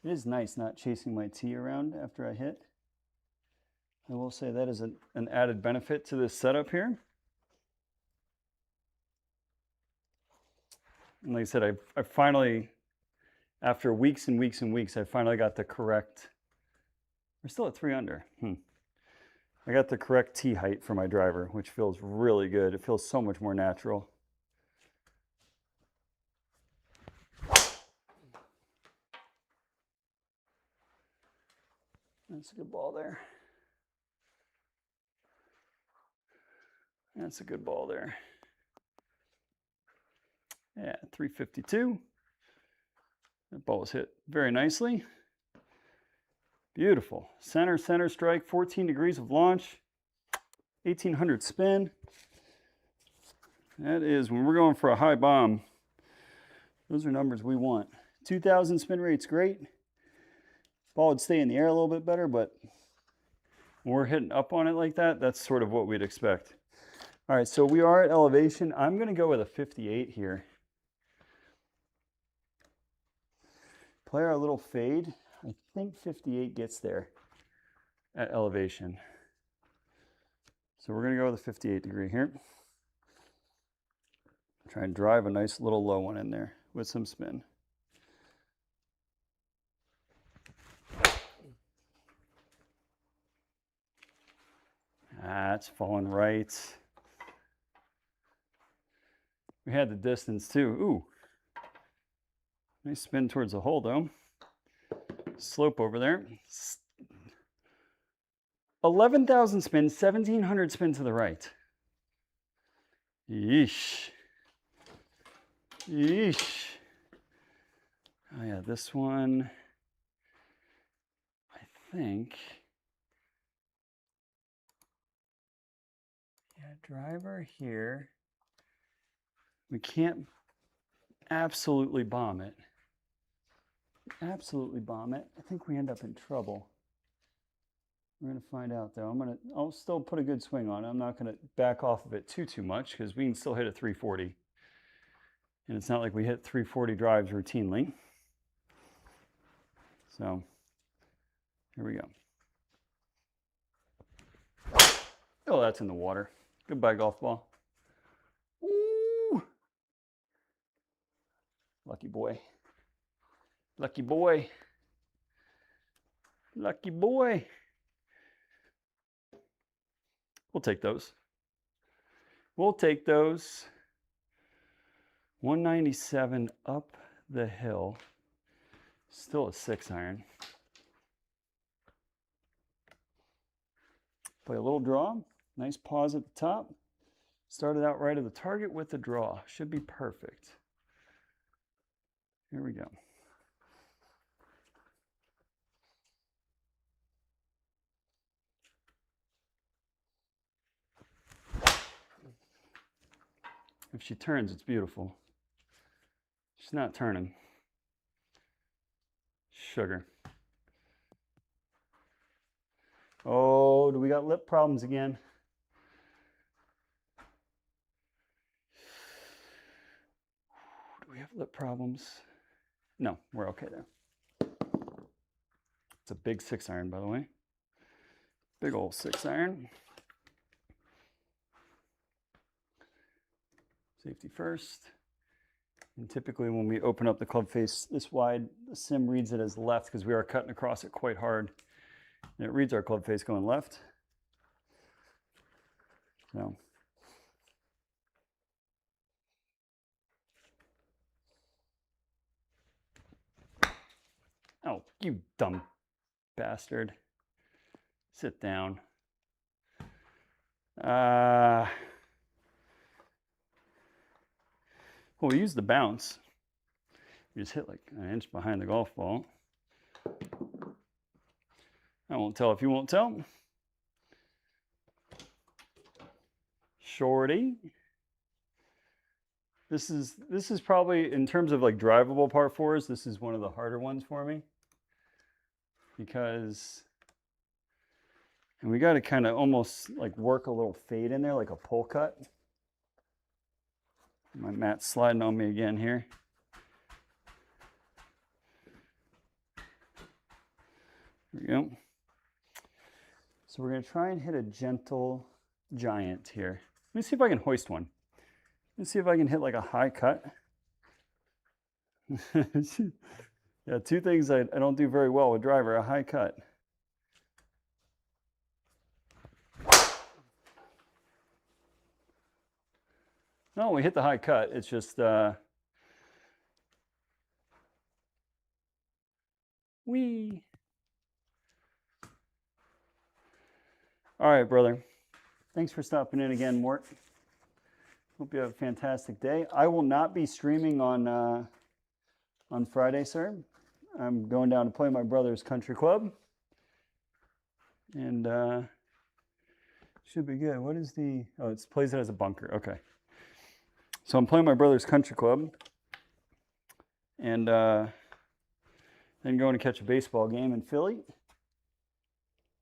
it is nice not chasing my tee around after I hit. I will say that is an added benefit to this setup here. And like I said, I finally, after weeks and weeks and weeks, I finally got the correct, we're still at 3 under. I got the correct tee height for my driver, which feels really good. It feels so much more natural. That's a good ball there. That's a good ball there. Yeah, 352. That ball was hit very nicely. Beautiful. Center, center strike, 14 degrees of launch, 1800 spin. That is, when we're going for a high bomb, those are numbers we want. 2000 spin rate's great. Ball would stay in the air a little bit better, but when we're hitting up on it like that, that's sort of what we'd expect. All right, so we are at elevation. I'm going to go with a 58 here. Play our little fade. I think 58 gets there at elevation. So we're going to go with a 58 degree here. Try and drive a nice little low one in there with some spin. That's falling right. We had the distance too. Ooh. Nice spin towards the hole though. Slope over there. 11,000 spins, 1,700 spin to the right. Yeesh. Yeesh. Oh yeah, this one, I think. Yeah, driver here. We can't absolutely bomb it. Absolutely bomb it. I think we end up in trouble. We're gonna find out though. I'll still put a good swing on it. I'm not gonna back off of it too much because we can still hit a 340. And it's not like we hit 340 drives routinely. So here we go. Oh, that's in the water. Goodbye, golf ball. Ooh. Lucky boy. Lucky boy. Lucky boy. We'll take those. We'll take those. 197 up the hill. Still a 6-iron. Play a little draw. Nice pause at the top. Started out right of the target with the draw. Should be perfect. Here we go. If she turns, it's beautiful. She's not turning. Sugar. Oh, do we got lip problems again? Do we have lip problems? No, we're okay there. It's a big 6-iron, by the way. Big old 6-iron. Safety first. And typically when we open up the club face this wide, the sim reads it as left because we are cutting across it quite hard. And it reads our club face going left. So. Oh, you dumb bastard. Sit down. Well, we used the bounce. You just hit like an inch behind the golf ball. I won't tell if you won't tell. Shorty. This is probably, in terms of like drivable par fours, this is one of the harder ones for me. Because, and we got to kind of almost like work a little fade in there, like a pull cut. My mat's sliding on me again here. There we go. So we're going to try and hit a gentle giant here. Let me see if I can hoist one. Let's see if I can hit like a high cut. Yeah, two things I don't do very well with driver, a high cut. No, we hit the high cut. It's just, wee. All right, brother. Thanks for stopping in again, Mort. Hope you have a fantastic day. I will not be streaming on Friday, sir. I'm going down to play my brother's country club. And should be good. What is the, oh, it plays it as a bunker. Okay. So I'm playing my brother's country club. And then going to catch a baseball game in Philly.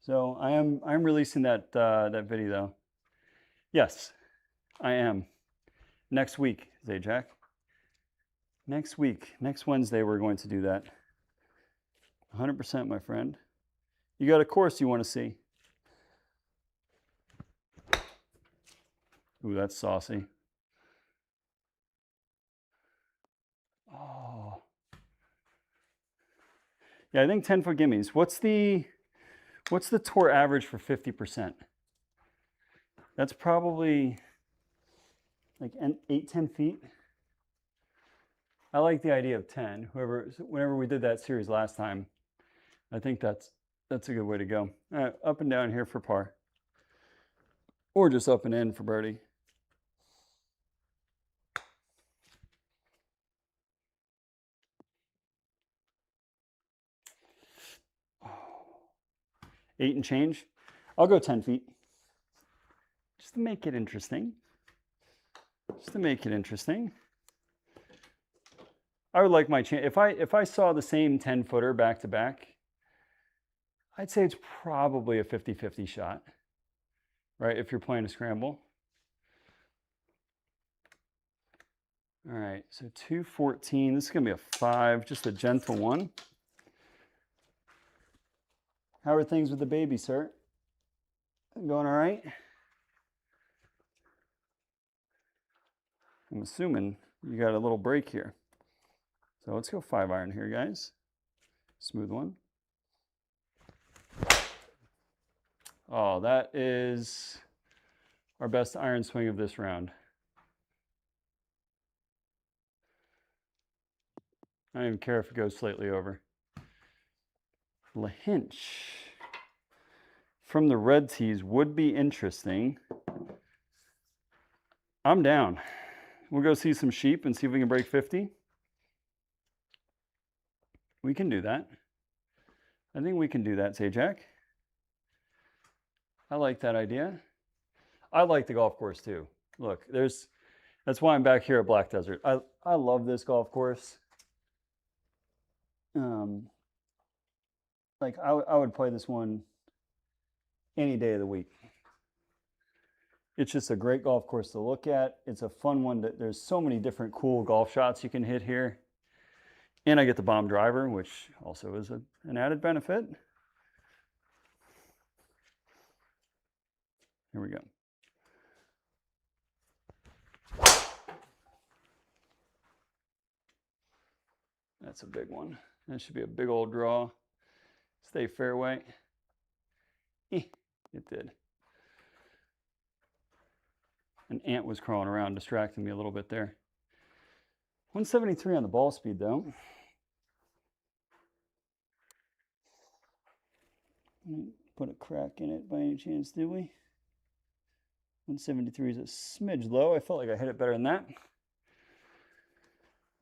So I'm releasing that that video though. Yes, I am. Next week, Zajac. Next week, next Wednesday, we're going to do that. 100%, my friend. You got a course you want to see? Ooh, that's saucy. Oh. Yeah, I think 10-foot gimmies. What's the tour average for 50%? That's probably like 8-10 feet. I like the idea of 10. Whenever we did that series last time, I think that's That's a good way to go. All right, up and down here for par. Or just up and in for birdie. Oh. 8 and change. I'll go 10 feet. Just to make it interesting. Just to make it interesting. I would like my chance. If I saw the same 10-footer back to back, I'd say it's probably a 50-50 shot, right? If you're playing a scramble. All right, so 214. This is going to be a 5, just a gentle one. How are things with the baby, sir? Going all right? I'm assuming you got a little break here. So let's go 5-iron here, guys. Smooth one. Oh, that is our best iron swing of this round. I don't even care if it goes slightly over. Lahinch from the red tees would be interesting. I'm down. We'll go see some sheep and see if we can break 50. We can do that. I think we can do that, Zajac. I like that idea. I like the golf course too. Look, that's why I'm back here at Black Desert. I love this golf course. Like I would play this one any day of the week. It's just a great golf course to look at. It's a fun one. There's so many different cool golf shots you can hit here. And I get the bomb driver, which also is an added benefit. Here we go. That's a big one. That should be a big old draw. Stay fairway. It did. An ant was crawling around, distracting me a little bit there. 173 on the ball speed, though. Put a crack in it by any chance, did we? 173 is a smidge low. I felt like I hit it better than that.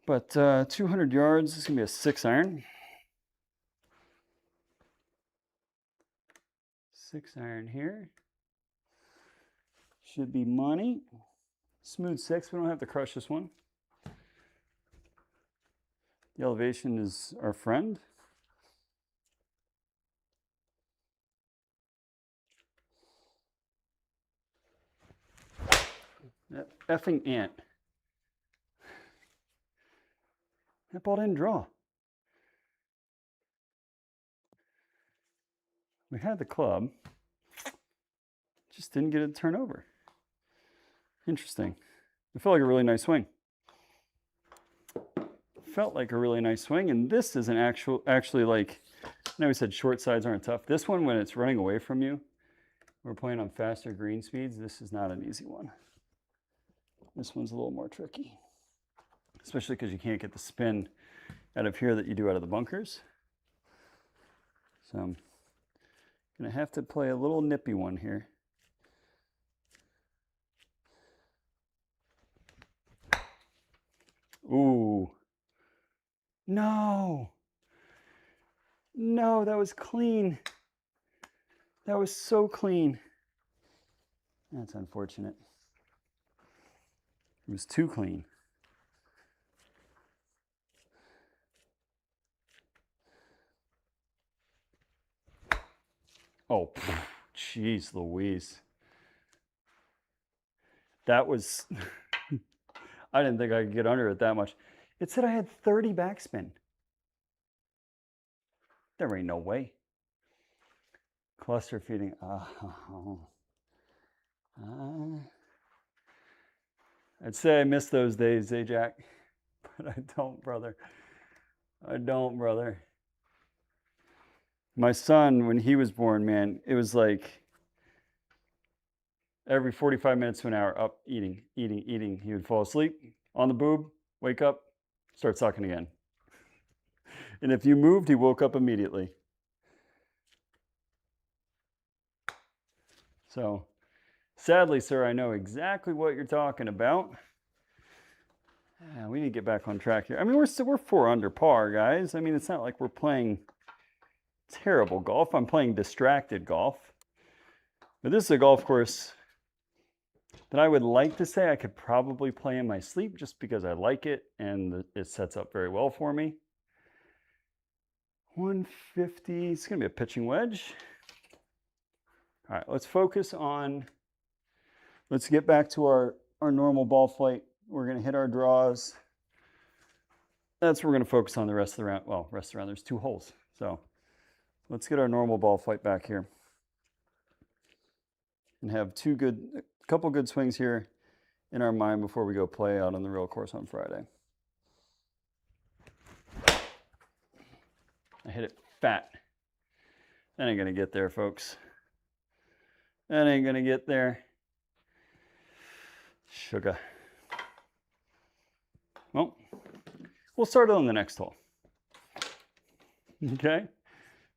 But 200 yards, this is going to be a 6-iron. 6-iron here. Should be money. Smooth 6. We don't have to crush this one. The elevation is our friend. That effing ant. That ball didn't draw. We had the club. Just didn't get it to turn over. Interesting. It felt like a really nice swing. Felt like a really nice swing, and this is actually like, I know we said short sides aren't tough. This one, when it's running away from you, we're playing on faster green speeds. This is not an easy one. This one's a little more tricky, especially because you can't get the spin out of here that you do out of the bunkers. So I'm gonna have to play a little nippy one here. Ooh. No. No, that was clean. That was so clean. That's unfortunate. It was too clean. Oh, jeez Louise. That was, I didn't think I could get under it that much. It said I had 30 backspin. There ain't no way. Cluster feeding. I'd say I miss those days, Zajac, but I don't, brother. I don't, brother. My son, when he was born, man, it was like every 45 minutes to an hour, up, eating. He would fall asleep on the boob, wake up, start sucking again. And if you moved, he woke up immediately. So sadly, sir, I know exactly what you're talking about. We need to get back on track here. I mean, we're 4 under par, guys. I mean, it's not like we're playing terrible golf. I'm playing distracted golf. But this is a golf course that I would like to say I could probably play in my sleep just because I like it and it sets up very well for me. 150, it's gonna be a pitching wedge. All right, let's focus on, let's get back to our normal ball flight. We're gonna hit our draws. That's what we're gonna focus on the rest of the round. Well, rest of the round, there's 2 holes. So let's get our normal ball flight back here. And have a couple good swings here in our mind before we go play out on the real course on Friday. I hit it fat. That ain't gonna get there, folks. That ain't gonna get there. Sugar. Well, we'll start it on the next hole. Okay?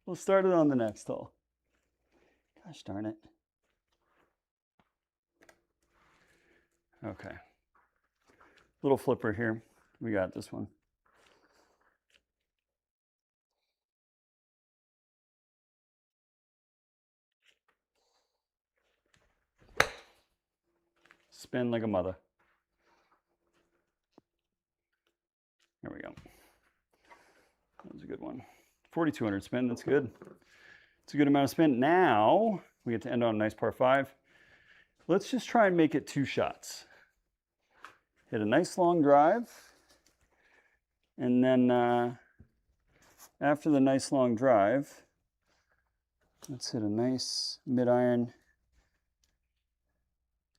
We'll start it on the next hole. Gosh darn it. Okay. Little flipper here. We got this one. Spin like a mother. There we go. That was a good one. 4,200 spin, that's good. It's a good amount of spin. Now, we get to end on a nice par 5. Let's just try and make it 2 shots. Hit a nice long drive. And then after the nice long drive, let's hit a nice mid-iron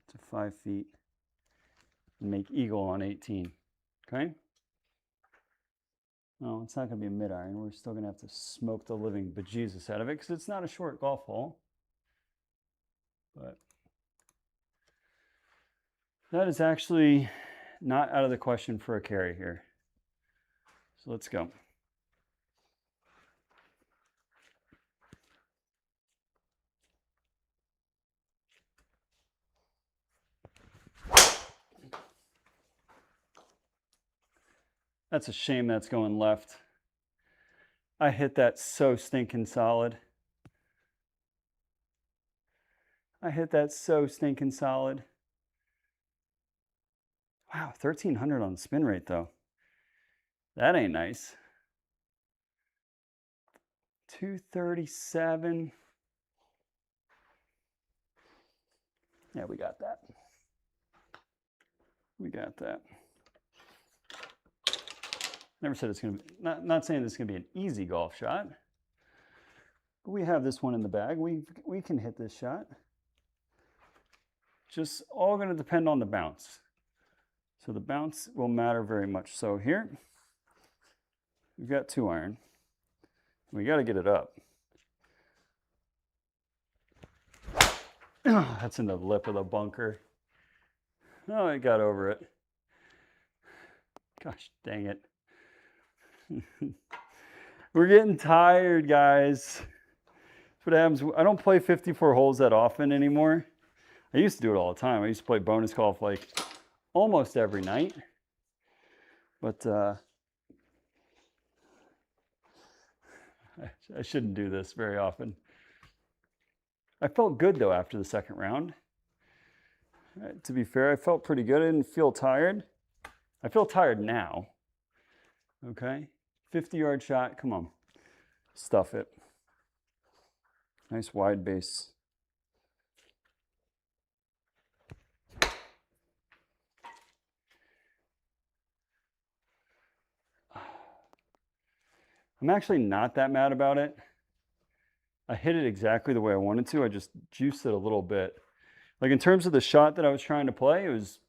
to 5 feet and make eagle on 18, okay? No, it's not gonna be a mid-iron. We're still gonna have to smoke the living bejesus out of it because it's not a short golf hole. But that is actually not out of the question for a carry here. So let's go. That's a shame that's going left. I hit that so stinking solid. I hit that so stinking solid. Wow, 1,300 on the spin rate though. That ain't nice. 237. Yeah, we got that. We got that. Never said it's going to be, not saying this is going to be an easy golf shot. But we have this one in the bag. We can hit this shot. Just all going to depend on the bounce. So the bounce will matter very much. So here, we've got 2 iron. We got to get it up. Oh, that's in the lip of the bunker. Oh, I got over it. Gosh dang it. We're getting tired, guys. That's what happens. I don't play 54 holes that often anymore. I used to do it all the time. I used to play bonus golf like almost every night. But I shouldn't do this very often. I felt good though after the second round. To be fair, I felt pretty good. I didn't feel tired. I feel tired now. Okay, 50-yard shot, come on, stuff it. Nice wide base. I'm actually not that mad about it. I hit it exactly the way I wanted to. I just juiced it a little bit. Like in terms of the shot that I was trying to play, it was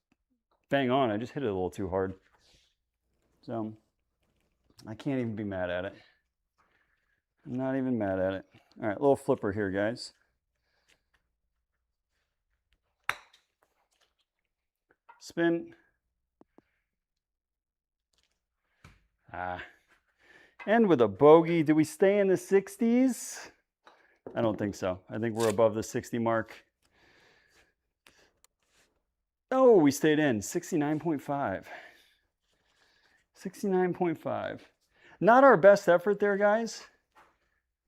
bang on. I just hit it a little too hard. So I can't even be mad at it. I'm not even mad at it. All right, little flipper here, guys. Spin. And with a bogey, do we stay in the 60s? I don't think so. I think we're above the 60 mark. Oh, we stayed in 69.5. 69.5. Not our best effort there, guys.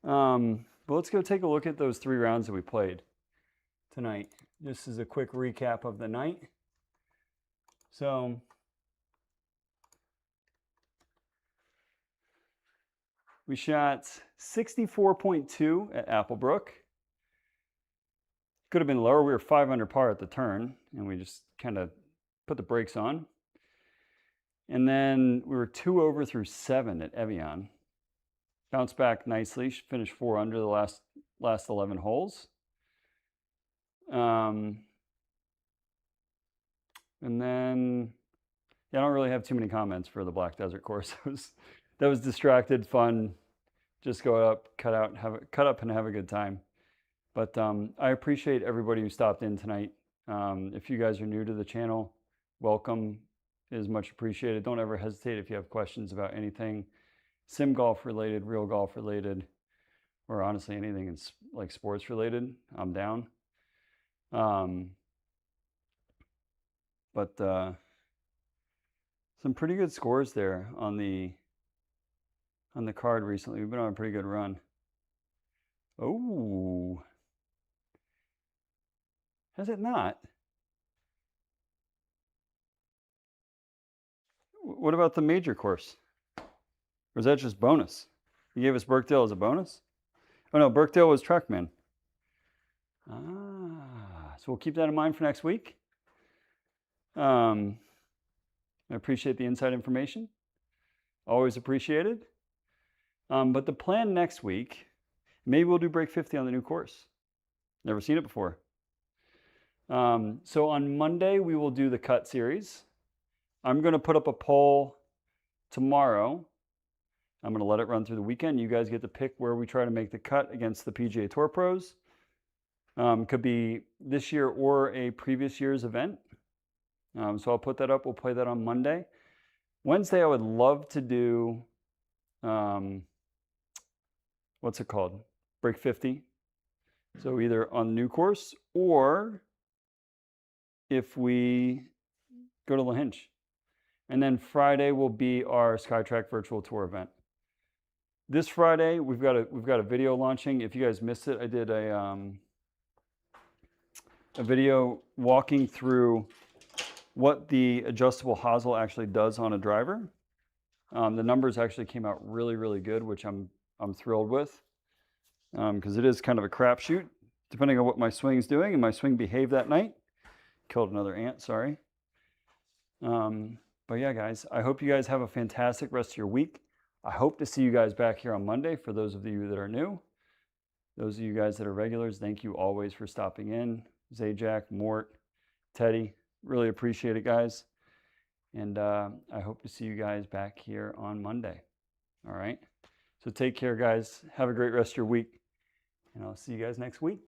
But let's go take a look at those 3 rounds that we played tonight. This is a quick recap of the night. So we shot 64.2 at Applebrook. Could have been lower. We were 5 under par at the turn, and we just kind of put the brakes on. And then we were 2 over through 7 at Evian. Bounced back nicely. Finished 4 under the last 11 holes. And then, yeah, I don't really have too many comments for the Black Desert course. That was distracted, fun. Just go up, cut up, and have a good time. But I appreciate everybody who stopped in tonight. If you guys are new to the channel, welcome. It is much appreciated. Don't ever hesitate if you have questions about anything sim golf related, real golf related, or honestly anything like sports related. I'm down. But some pretty good scores there on the card recently. We've been on a pretty good run. Oh, has it not? What about the major course? Or is that just bonus? You gave us Birkdale as a bonus? Oh no, Birkdale was Truckman. So we'll keep that in mind for next week. I appreciate the inside information. Always appreciated. But the plan next week, maybe we'll do break 50 on the new course. Never seen it before. So on Monday, we will do the cut series. I'm going to put up a poll tomorrow. I'm going to let it run through the weekend. You guys get to pick where we try to make the cut against the PGA Tour pros. Could be this year or a previous year's event. So I'll put that up. We'll play that on Monday. Wednesday, I would love to do, what's it called? Break 50. So either on the new course or if we go to La Hinch. And then Friday will be our SkyTrak Virtual Tour event. This Friday, we've got a video launching. If you guys missed it, I did a video walking through what the adjustable hosel actually does on a driver. The numbers actually came out really, really good, which I'm thrilled with, because it is kind of a crapshoot, depending on what my swing's doing. And my swing behaved that night. Killed another ant, sorry. But yeah, guys, I hope you guys have a fantastic rest of your week. I hope to see you guys back here on Monday. For those of you that are new, those of you guys that are regulars, thank you always for stopping in. Zajac, Mort, Teddy, really appreciate it, guys. And I hope to see you guys back here on Monday. All right. So take care, guys. Have a great rest of your week. And I'll see you guys next week.